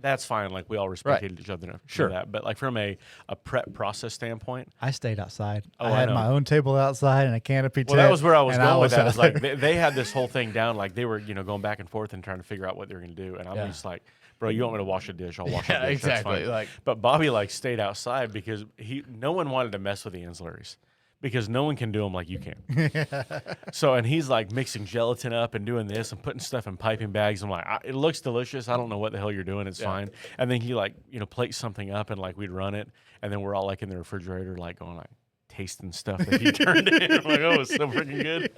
that's fine. Like we all respected each other enough to do that. But like from a prep process standpoint, I stayed outside. Oh, I I had know. my own table outside and a canopy tent. well, that was where I was and going with that. Is like outside. they had this whole thing down. Like they were, going back and forth and trying to figure out what they were going to do. And I'm just like, bro, you want me to wash a dish? I'll wash a dish. exactly. That's fine. Like, But Bobby stayed outside because no one wanted to mess with the ancillaries because no one can do them like you can. So, and he's like mixing gelatin up and doing this and putting stuff in piping bags. I'm like, it looks delicious. I don't know what the hell you're doing. It's fine. And then he like, plates something up and like we'd run it. And then we're all like in the refrigerator, like going like tasting stuff that he turned in. I'm like, oh, it's so freaking good.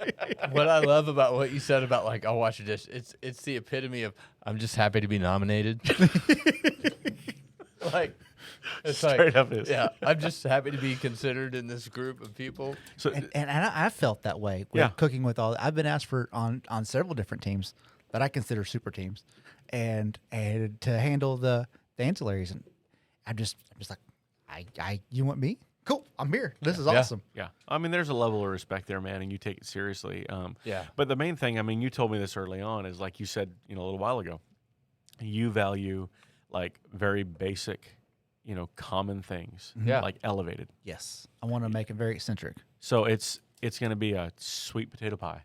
What I love about what you said about like, I'll wash a dish. It's the epitome of I'm just happy to be nominated. Like, it's Straight up is. Yeah, I'm just happy to be considered in this group of people. So, and I felt that way with cooking with all. I've been asked for on several different teams that I consider super teams, and to handle the ancillaries, and I'm just like, you want me? Cool, I'm here. This is awesome. Yeah. I mean, there's a level of respect there, man, and you take it seriously. Yeah. But the main thing, I mean, you told me this early on, is like you said, a little while ago, you value like very basic, common things, like elevated. Yes, I want to make it very eccentric. So it's going to be a sweet potato pie,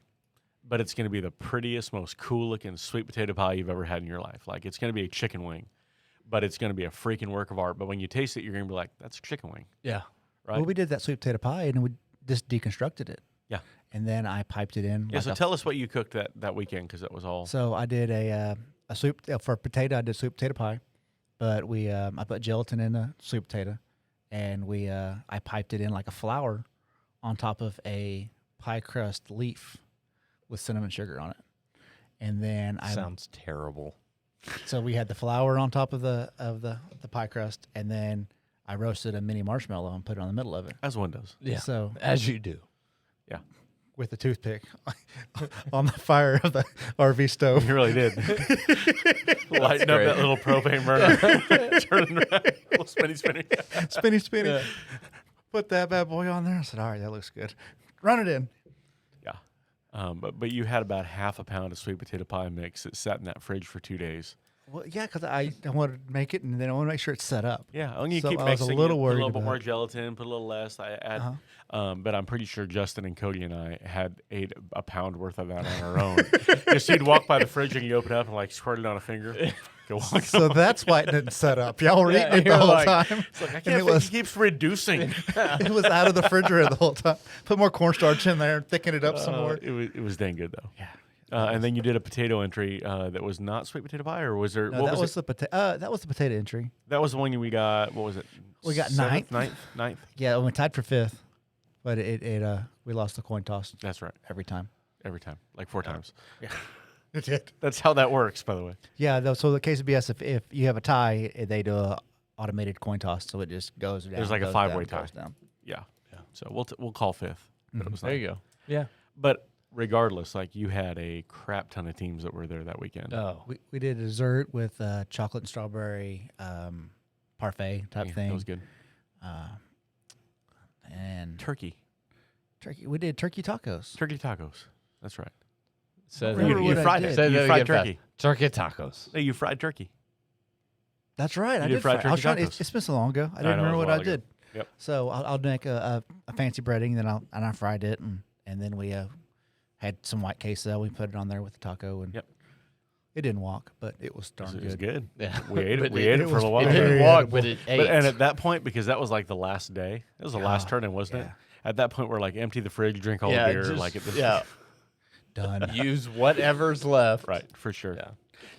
but it's going to be the prettiest, most cool looking sweet potato pie you've ever had in your life. Like it's going to be a chicken wing, but it's going to be a freaking work of art. But when you taste it, you're going to be like, that's a chicken wing. Yeah. Right. Well, we did that sweet potato pie, and we just deconstructed it. Yeah. And then I piped it in. Yeah. So tell us what you cooked that weekend, because that was all. So I did a soup for potato. I did sweet potato pie, but I put gelatin in the sweet potato, and I piped it in like a flour on top of a pie crust leaf with cinnamon sugar on it, and then sounds terrible. So we had the flour on top of the pie crust, and then I roasted a mini marshmallow and put it on the middle of it. As one does. Yeah. So as you do. Yeah. With a toothpick on the fire of the RV stove. You really did. Lighting up that little propane burner. Turning around. Little spinny. Spinny. Yeah. Put that bad boy on there. I said, all right, that looks good. Run it in. Yeah. But you had about half a pound of sweet potato pie mix that sat in that fridge for 2 days. Well, yeah, because I want to make it, and then I want to make sure it's set up. Yeah, only you So keep I was mixing. a little Put worried a little bit about more it. gelatin, put a little less. I add, but I'm pretty sure Justin and Cody and I had ate a pound worth of that on our own. Just you'd walk by the fridge and you open it up and like squirt it on a finger. Go walk So that's why it didn't set up. Y'all were eating it the whole time. It's like, I And can't it think was- he keeps reducing. It was out of the refrigerator the whole time. Put more cornstarch in there and thicken it up some more. It was dang good though. Yeah. And then you did a potato entry that was not sweet potato pie, or was there? No, what that was was it? that was the potato entry. That was the one we got. What was it? We got Seventh, ninth. ninth. Yeah, we tied for fifth, but we lost the coin toss That's right. every time. Every time, like 4 times. Yeah, it did. That's how that works, by the way. Yeah, so the case of BS, if you have a tie, they do a automated coin toss, so it just goes down. There's like a goes 5-way down, tie. goes down. Yeah. So we'll call fifth. But it was There you go. Yeah. But regardless, like you had a crap ton of teams that were there that weekend. Oh. We did a dessert with chocolate and strawberry parfait type thing. That was good. And Turkey we did turkey tacos. tacos. That's right. So Remember You what I fried did. it. Say You that fried again fast. turkey. Turkey tacos. No, you fried turkey. That's right. I You did did fried fry. I was turkey trying. tacos. It's been so long ago. I know, didn't it was remember a what while I ago. did. Yep. So I'll make a fancy breading, then I fried it, and then we had some white queso. We put it on there with the taco, and Yep. it didn't walk, but it was darn It was good. good. Yeah. We ate it. But We ate it for a little while. It didn't Very walk, edible. but it ate. And at that point, because that was like the last day, it was the last turn-in, wasn't it? yeah. At that point, we're like, empty the fridge, drink all the beer, just- like it. yeah. Done. Use whatever's left. Right, for sure. Yeah.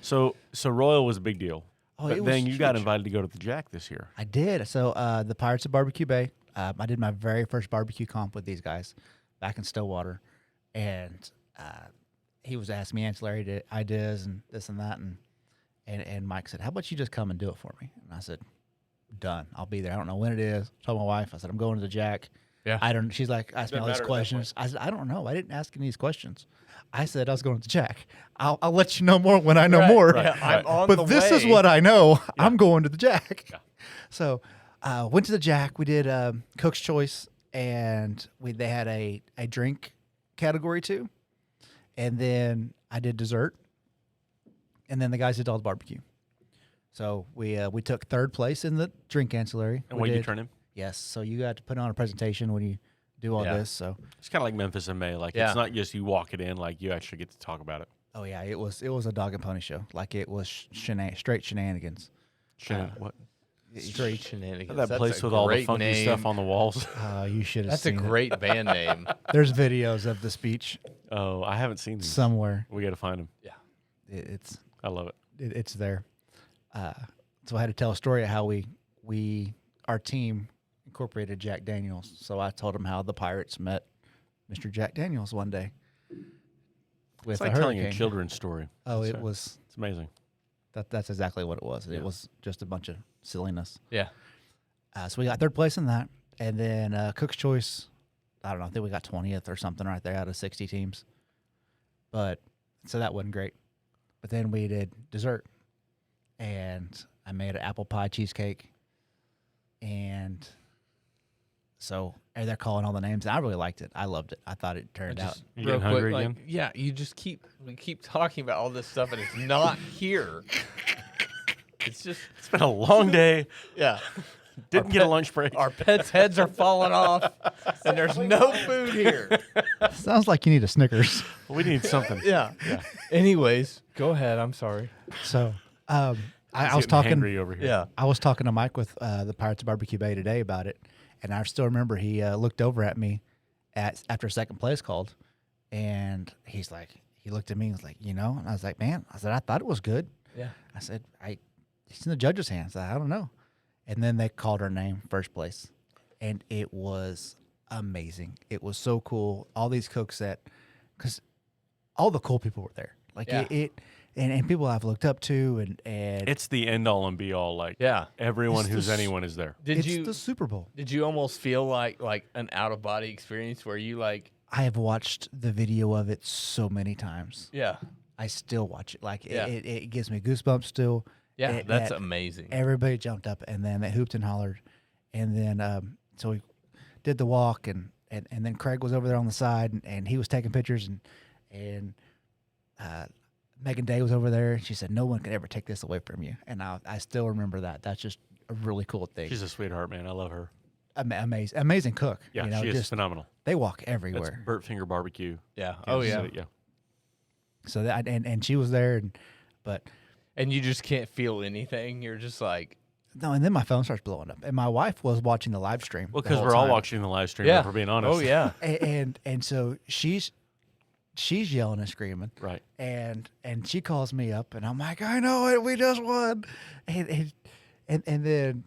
So Royal was a big deal. Oh, But it then was you got huge. invited to go to the Jack this year. I did. So the Pirates of Barbecue Bay. I did my very first barbecue comp with these guys back in Stillwater, and he was asking me ancillary ideas and this and that, and Mike said, "How about you just come and do it for me?" And I said, "Done. I'll be there. I don't know when it is." I told my wife, I said, "I'm going to the Jack." Yeah. I don't. She's like, ask me all these matter at that questions. I said, I don't know. I didn't ask any of these questions. I said I was going to the Jack. I'll let you know more when I know Right, more. right. I'm on But the this is way. what I know. I'm going to the Jack. Yeah. So went to the Jack. We did Cook's Choice, and they had a drink category too. And then I did dessert, and then the guys did all the barbecue. So we took third place in the drink ancillary. And We what you did- turn in? Yes. So you got to put on a presentation when you do all Yeah. this. So It's kind of like Memphis in May. Like Yeah. it's not just you walk it in. Like you actually get to talk about it. oh yeah, it was a dog and pony show. Like it was straight shenanigans. Shannon, what? Street Shenanigans. That That's place a with all the great funky name. stuff on the walls. You should have That's a seen it. great band name. There's videos of the speech Oh, I haven't seen these. somewhere. We got to find them. Yeah. It's I love it. it's there. So I had to tell a story of how our team incorporated Jack Daniels. So I told him how the Pirates met Mr. Jack Daniels one day with It's a like telling a hurricane. children's story. Oh, It's, it was. It's amazing. That's exactly what it was. Yeah. It was just a bunch of silliness. Yeah. So we got third place in that, and then Cook's Choice. I don't know. I think we got 20th or something right there out of 60 teams. But so that wasn't great. But then we did dessert, and I made an apple pie cheesecake, and so they're calling all the names. And I really liked it. I loved it. I thought it turned out. You getting hungry again? Yeah, we keep talking about all this stuff and it's not here. It's just, It's been a long day. yeah. Didn't get a lunch break. Our pets' heads are falling off, and there's no food here. Sounds like you need a Snickers. We need something. Yeah. Anyways, go ahead. I'm sorry. So I was Getting talking. hangry over here. Yeah. I was talking to Mike with the Pirates of Barbecue Bay today about it, and I still remember he looked over at me after second place called, and he looked at me and was like, and I was like, man, I thought it was good. Yeah. I said, it's in the judge's hands. I don't know. And then they called her name, first place, and it was amazing. It was so cool. All these cooks because all the cool people were there. Like Yeah. and people I've looked up to, and It's the end all and be all. Like Yeah. everyone It's who's the anyone is there. Did it's the Super Bowl. you almost feel like an out of body experience where you like, I have watched the video of it so many times. yeah. I still watch it. Like Yeah. it gives me goosebumps still. Yeah, that's that amazing. Everybody jumped up, and then they hooped and hollered, and then so we did the walk, and then Craig was over there on the side, and he was taking pictures, and Megan Day was over there, and she said, "No one can ever take this away from you," and I still remember that. That's just a really cool thing. She's a sweetheart, man. I love her. Amazing cook. Yeah, she is just phenomenal. they walk That's everywhere. Burt Finger Barbecue. Yeah. Kansas Oh, yeah. City, yeah. So that and she was there, but. And you just can't feel anything. You're just like, No, and then my phone starts blowing up, and my wife was watching the live stream. Well, the because whole we're all time. watching the live stream. yeah. If we're being honest. Oh, yeah. and so she's yelling and screaming, Right. and she calls me up, and I'm like, I know it, we just won, and then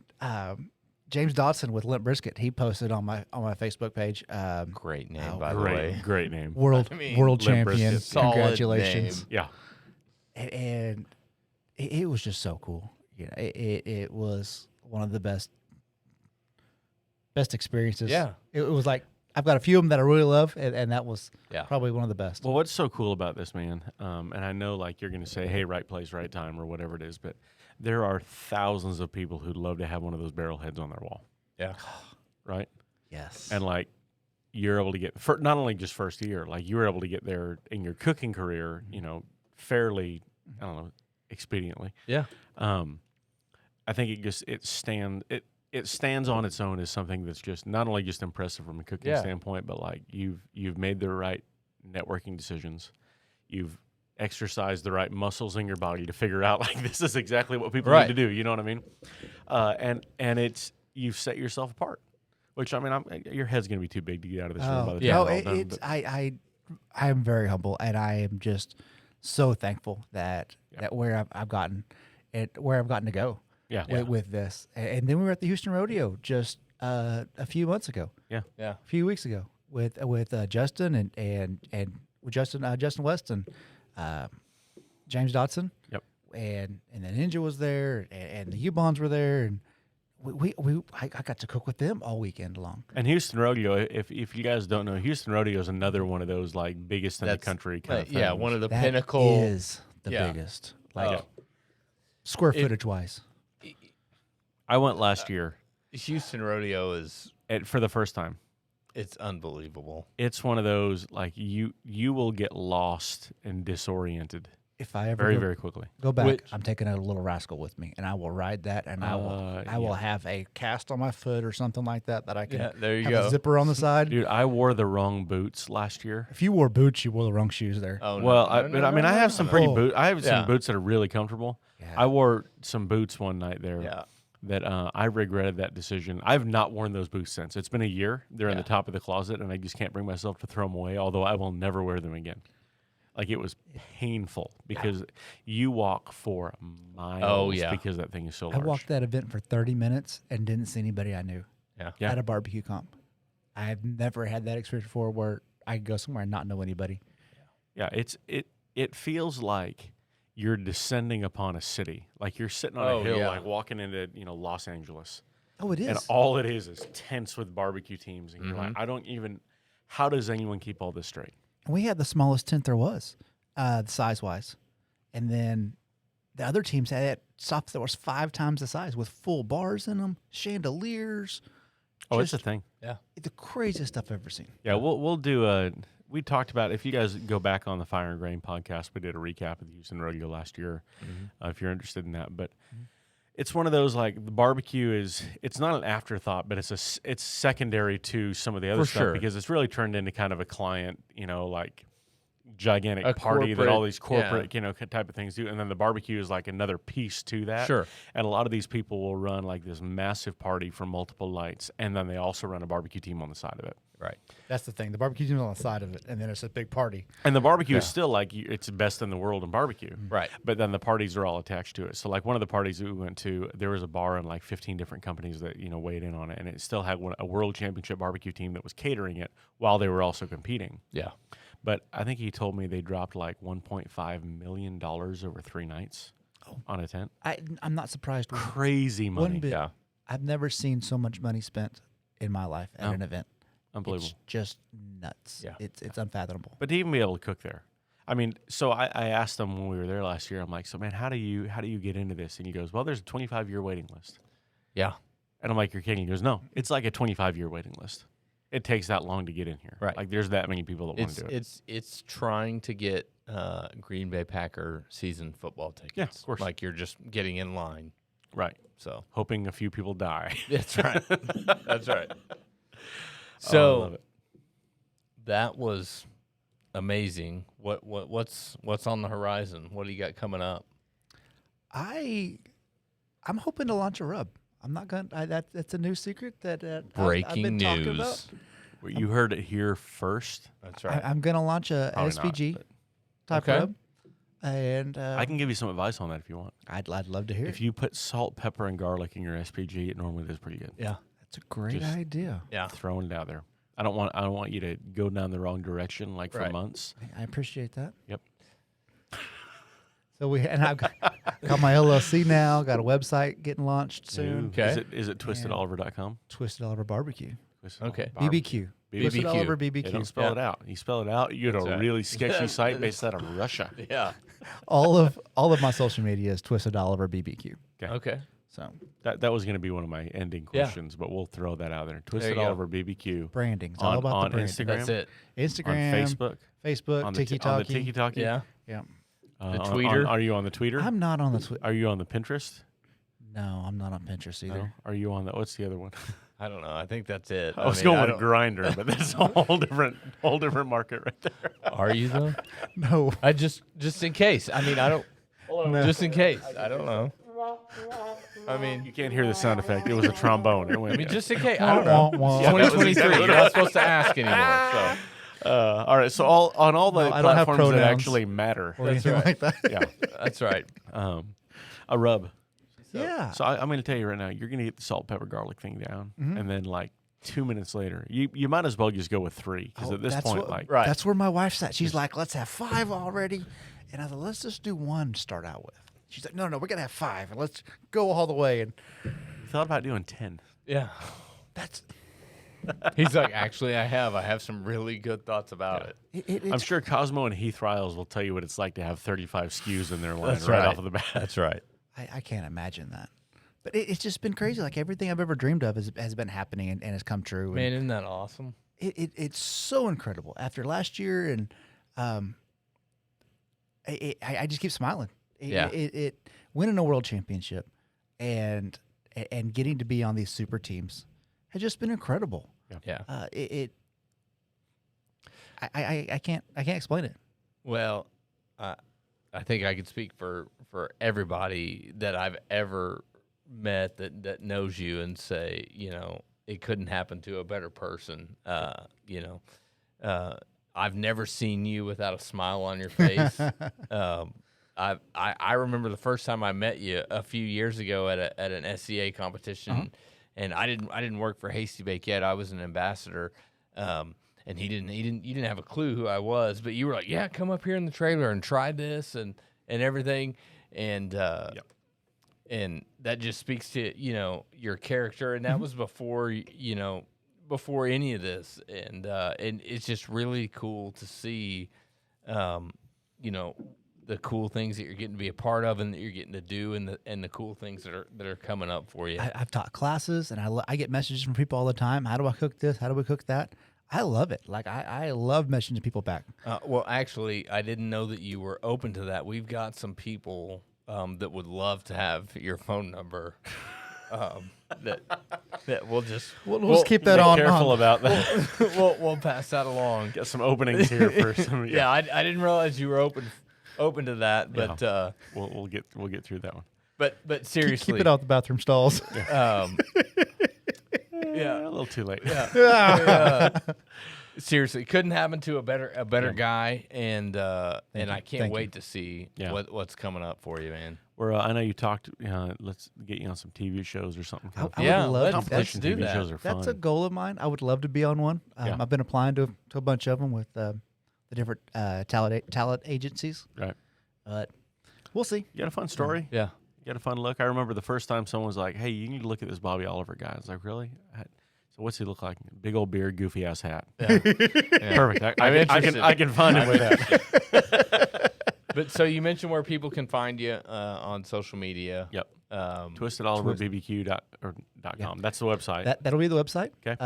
James Dodson with Limp Brisket, he posted on my Facebook page, Great name, Oh, by the way. Great name. world I mean, world Limp champion, Brisket. Solid congratulations, name. Yeah. and it was just so cool. It was one of the best experiences. Yeah. It was like I've got a few of them that I really love, and that was Yeah. probably one of the best. Well, what's so cool about this, man, and I know like you're going to say, hey, right place, right time, or whatever it is, but there are thousands of people who'd love to have one of those barrel heads on their wall, Yeah. right? Yes. And like you're able to get, not only just first year, like you were able to get there in your cooking career, fairly, I don't know, expediently. Yeah. I think it stands on its own as something that's just not only just impressive from a cooking Yeah. standpoint, but like you've made the right networking decisions. You've exercised the right muscles in your body to figure out like this is exactly what people Right. need to do. You know what I mean? And you've set yourself apart. Which I mean, your head's going to be too big to get out of this room by the time no, it's all done. But I am very humble, and I am just so thankful that where I've gotten to go. yeah, With this, and then we were at the Houston Rodeo just a few months ago, Yeah. a few weeks ago with Justin and with Justin West and James Dodson. Yep. And the Ninja was there, and the U-Bonds were there, and I got to cook with them all weekend long. And Houston Rodeo, if you guys don't know, Houston Rodeo is another one of those like biggest in the That's- country kind of things. Yeah. One of the That pinnacle. is the Yeah. biggest, like Oh. square footage wise. I went last year Houston Rodeo is, for the first time. it's unbelievable. It's one of those like you will get lost and disoriented If I ever very go, very quickly. go back, Which- I'm taking a little rascal with me, and I will ride that, and I will have a cast on my foot or something like that I can Yeah, there you have go. a zipper on the side. Dude, I wore the wrong boots last year. If you wore boots, you wore the wrong shoes there. Oh, Well, no, no, I mean, no, I have no, some no. pretty Oh. boots. I have Yeah. some boots that are really comfortable. Yeah. I wore some boots one night there. Yeah. that I regretted that decision. I've not worn those boots since. It's been a year. They're in the top of the closet, and I just can't bring myself to throw them away, although I will never wear them again. Like, it was painful because you walk for miles because that thing is so large. I walked that event for 30 minutes and didn't see anybody I knew at a barbecue comp. I've never had that experience before where I could go somewhere and not know anybody. Yeah, it feels like you're descending upon a city. Like you're sitting on a hill, like walking into Los Angeles. Oh, it is. And all it is tents with barbecue teams. And you're like, how does anyone keep all this straight? And we had the smallest tent there was, size-wise. And then the other teams had stuff that was 5 times the size with full bars in them, chandeliers. Oh, it's a thing. Yeah. The craziest stuff I've ever seen. Yeah, we'll do we talked about, if you guys go back on the Fire and Grain podcast, we did a recap of the Houston Rodeo last year, if you're interested in that. But it's one of those, like, the barbecue it's not an afterthought, but it's secondary to some of the other stuff because it's really turned into kind of a client, like gigantic party that all these corporate, type of things do. And then the barbecue is like another piece to that. Sure. And a lot of these people will run like this massive party for multiple lights, and then they also run a barbecue team on the side of it. Right. That's the thing. The barbecue team's on the side of it, and then it's a big party. And the barbecue is still like, it's best in the world in barbecue. Right. But then the parties are all attached to it. So like one of the parties that we went to, there was a bar and like 15 different companies that, weighed in on it. And it still had a world championship barbecue team that was catering it while they were also competing. Yeah. But I think he told me they dropped like $1.5 million over 3 nights on a tent. I'm not surprised. Crazy money. One bit. Yeah. I've never seen so much money spent in my life at an event. Unbelievable. It's just nuts. Yeah. It's unfathomable. But to even be able to cook there. I mean, so I asked him when we were there last year, I'm like, so man, how do you get into this? And he goes, well, there's a 25-year waiting list. Yeah. And I'm like, you're kidding. He goes, no, it's like a 25-year waiting list. It takes that long to get in here. Right. Like there's that many people that want to do it. It's trying to get Green Bay Packer season football tickets. Yeah, of course. Like you're just getting in line. Right. So hoping a few people die. that's right. That's right. So I love it. That was amazing. What's on the horizon? What do you got coming up? I'm hoping to launch a rub. I'm not gonna. That's a new secret that Breaking I've been talking news. about. Well, you heard it here first. That's right. I'm gonna launch a Probably SVG not, type rub, and I can give you some advice on that if you want. I'd love to hear. If you put salt, pepper, and garlic in your SPG, it normally does pretty good. Yeah, that's a great Just idea. Yeah. Throwing it out there. I don't want you to go down the wrong direction like for months. I appreciate that. Yep. So I've got my LLC now. Got a website getting launched soon. Okay. Is it twistedoliver.com? Twisted Oliver BBQ. Okay. BBQ. Twisted BBQ. Oliver They BBQ. don't spell it out. You spell it out, you get a really sketchy site based out of Russia. Yeah. all of my social media is Twisted Oliver BBQ. Okay. So That was going to be one of my ending questions, but we'll throw that out there. Twisted you go. Oliver BBQ. branding. It's all about on the branding. Instagram. That's it. Instagram, On Facebook, on the TikTok. TikTok. Yeah. Yeah. The tweeter? Are you on the tweeter? I'm not on the Twitter. Are you on the Pinterest? No, I'm not on Pinterest either. No? Are you on the? What's the other one? I don't know. I think that's it. I was going with a grinder, but that's a whole different market right there. Are you though? No. I just in case. I mean, I don't. No. Just in case. I don't know. I mean, You can't hear the sound effect. It was a trombone. It went. I mean, just in case. I don't know. Wah, wah. Yeah, that was 2023. exactly You're not supposed to ask anymore. So all right. So on all the No, I don't have platforms that pronouns. actually matter. Or anything right. like that. Yeah. that's right. A rub. Yeah. So I'm going to tell you right now, you're going to get the salt, pepper, garlic thing down, Mm-hmm. and then like 2 minutes later, you might as well just go with 3 because at this point, Right. That's where my wife's at. She's like, let's have 5 already. And I thought, let's just do 1 to start out with. She's like, no, we're going to have 5. And let's go all the way. And you thought about doing 10. Yeah. that's He's like, actually, I have some really good thoughts about it. I'm sure Cosmo and Heath Riles will tell you what it's like to have 35 SKUs in their line That's right right. off of the bat. That's right. I can't imagine that. But it's just been crazy. Like everything I've ever dreamed of has been happening and has come true. Man, isn't that awesome? It's so incredible. After last year, and I just keep smiling. Yeah. Winning a world championship and getting to be on these super teams has just been incredible. Yeah. I can't explain it. Well, I think I could speak for everybody that I've ever met that knows you and say, it couldn't happen to a better person. I've never seen you without a smile on your face. I remember the first time I met you a few years ago at an SCA competition, and I didn't work for Hasty Bake yet. I was an ambassador, and you didn't have a clue who I was, but you were like, yeah, come up here in the trailer and try this and everything, and and that just speaks to your character, and that was before before any of this, and it's just really cool to see, the cool things that you're getting to be a part of and that you're getting to do, and the cool things that are coming up for you. I've taught classes, and I get messages from people all the time. How do I cook this? How do we cook that? I love it. Like I love messaging people back. Well, actually, I didn't know that you were open to that. We've got some people that would love to have your phone number. That we'll just keep that on. Careful about that. We'll pass that along. Got some openings here for some. Yeah, I didn't realize you were open to that, but we'll get through that one. But seriously, keep it out the bathroom stalls. Yeah, a little too late. Seriously, couldn't happen to a better guy, and I can't wait to see what's coming up for you, man. I know you talked. Let's get you on some TV shows or something. I would love competition to do TV that. shows are fun. That's a goal of mine. I would love to be on one. I've been applying to a bunch of them with the different talent agencies. Right. But we'll see. You got a fun story. Yeah. You got a fun look. I remember the first time someone was like, "Hey, you need to look at this Bobby Oliver guy." I was like, "Really?" So what's he look like? Big old beard, goofy ass hat. Yeah. Perfect. I can find him with that. But so you mentioned where people can find you on social media. Yep. Twisted Oliver BBQ.com. That's the website. That'll be the website. Okay.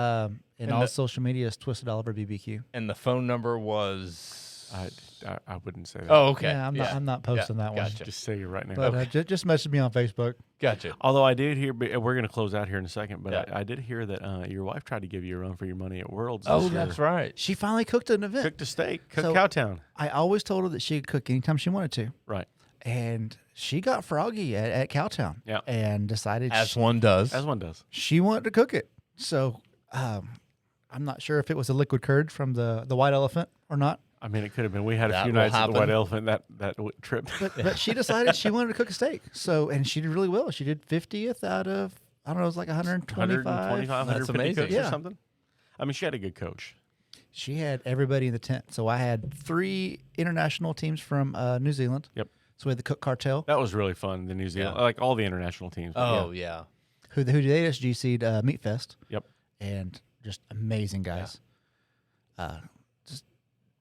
And all social media is Twisted Oliver BBQ. And the phone number was. I wouldn't say that. Oh, okay. Yeah, I'm not posting that one. Gotcha. Just say it right now. But just message me on Facebook. Gotcha. Although I did hear, we're going to close out here in a second, but Yeah. I did hear that your wife tried to give you a run for your money at Worlds. Oh, this year. that's right. She finally cooked an event. Cooked a steak. Cooked So- Cowtown. I always told her that she could cook anytime she wanted to. Right. And she got froggy at Cowtown. Yeah. And decided As one does. As one does. she wanted to cook it. So I'm not sure if it was a liquid curd from the white elephant or not. I mean, it could have been. We had a That few will nights at the White happen. Elephant that trip. But she decided she wanted to cook a steak. So, and she did really well. She did 50th out of, I don't know, it was like 125. 150 amazing. cooks Yeah. or something. I mean, she had a good coach. She had everybody in the tent. So I had 3 international teams from New Zealand. Yep. So we had the Cook Cartel, That was really fun. The New Zealand, like all the international teams. Oh, yeah. who they SGC'd Meat Fest. Yep. And just amazing guys. Just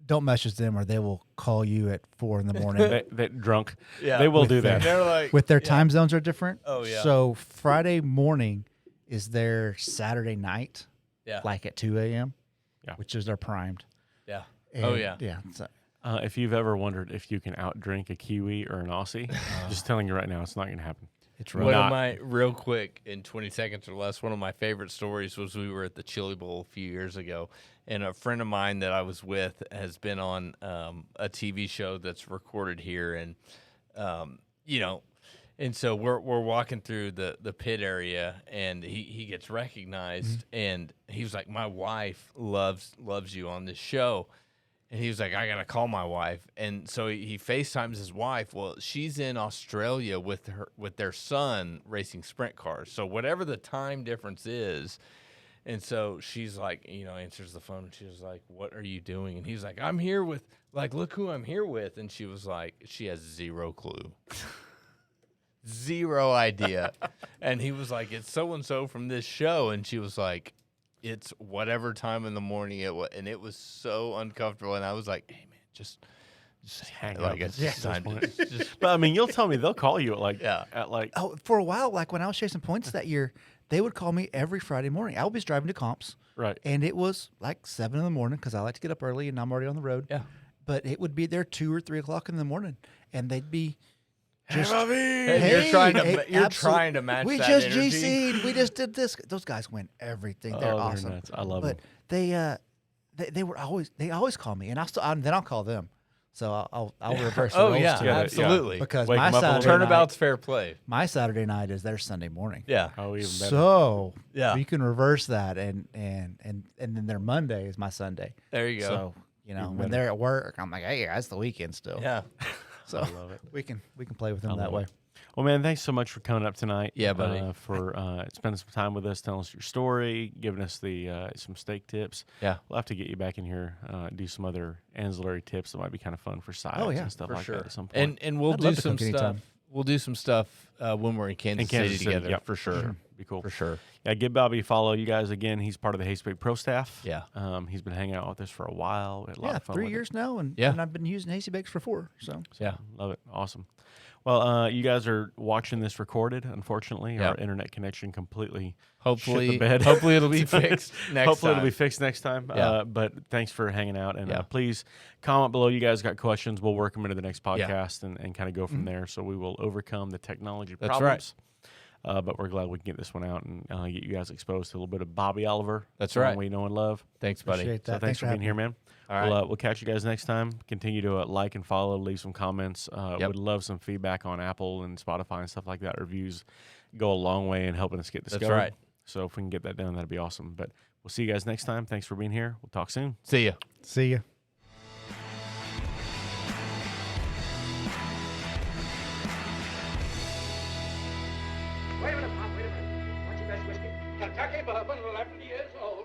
don't message them or they will call you at 4 in the morning. That drunk. Yeah. They will With do their- that. They're like. With their time zones are different. Oh, yeah. So Friday morning is their Saturday night, Yeah. like at 2 a.m., Yeah. which is their primed. Yeah. And, Oh, yeah. Yeah. So, If you've ever wondered if you can outdrink a Kiwi or an Aussie, just telling you right now, it's not going to happen. it's One really of my, real quick, in 20 seconds or less, one of my favorite stories was we were at the Chili Bowl a few years ago, and a friend of mine that I was with has been on a TV show that's recorded here, and, and so we're walking through the pit area, and he gets recognized, and he was like, my wife loves you on this show. And he was like, I got to call my wife. And so he FaceTimes his wife. Well, she's in Australia with their son racing sprint cars. So whatever the time difference is. And so she's like, answers the phone. And she was like, what are you doing? And he's like, I'm here with, look who I'm here with. And she was like, she has zero clue. Zero idea. And he was like, it's so-and-so from this show. And she was like, it's whatever time in the morning it was, and it was so uncomfortable. And I was like, "Hey man, just hang up. like it's just time to just But I mean, you'll tell me they'll call you Oh, for a while, like when I was chasing points that year, they would call me every Friday morning. I would be driving to comps, right. and it was like 7 in the morning because I like to get up early and I'm already on the road. Yeah. But it would be there 2 or 3 o'clock in the morning, and they'd be just, And you're trying to match we that just energy. GC'd. We just did this. Those guys win everything. They're awesome. Nuts. I love But them. they always call me, and then I'll call them. So I'll reverse the Oh roles yeah, too. Yeah, absolutely. Because Wake my 'em up a little Saturday bit. Turnabout's fair play. my Saturday night is their Sunday morning. Yeah. Oh, even better. So Yeah. we can reverse that, and then their Monday is my Sunday. There you go. So when they're at work, I'm like, hey, it's the weekend still. Yeah. So I love it. we can play with them I that love way. it. Well, man, thanks so much for coming up tonight. Yeah, buddy. For spending some time with us, telling us your story, giving us the some steak tips. Yeah. We'll have to get you back in here, do some other ancillary tips that might be kind of fun for sides yeah, and stuff For like sure. that at some point. And we'll I'd do love to some cook stuff. anytime. We'll do some stuff when we're in Kansas, Kansas City City, together. yep. For sure. Be cool. For sure. Yeah, give Bobby a follow. You guys, again, he's part of the Hasty Bake Pro staff. Yeah. He's been hanging out with us for a while. We had a lot Yeah, of fun 3 with years now, and Yeah. and I've been using Hasty Bakes for 4. So Yeah. Love it. Awesome. Well, you guys are watching this recorded. Unfortunately, our Yep. internet connection completely Hopefully, shit the bed. hopefully it'll be fixed next Hopefully time. it'll be fixed next time. Yeah. But thanks for hanging out. And Yeah. please comment below. You guys got questions. We'll work them into the next Yeah. podcast and kind of go from there. So we will overcome the technology That's problems. But we're glad we can get this one out and get you guys exposed to a little bit of Bobby Oliver. That's someone right. we know and love. Thanks, buddy. appreciate that. So thanks for being having here, me. man. All right. We'll catch you guys next time. Continue to like and follow, leave some comments. Yep. Would love some feedback on Apple and Spotify and stuff like that. Reviews go a long way in helping us get discovered. That's right. So if we can get that done, that'd be awesome. But we'll see you guys next time. Thanks for being here. We'll talk soon. See ya. See ya. Wait a minute, Pop, wait a minute. What's your best whiskey? Kentucky bourbon, 11 years old.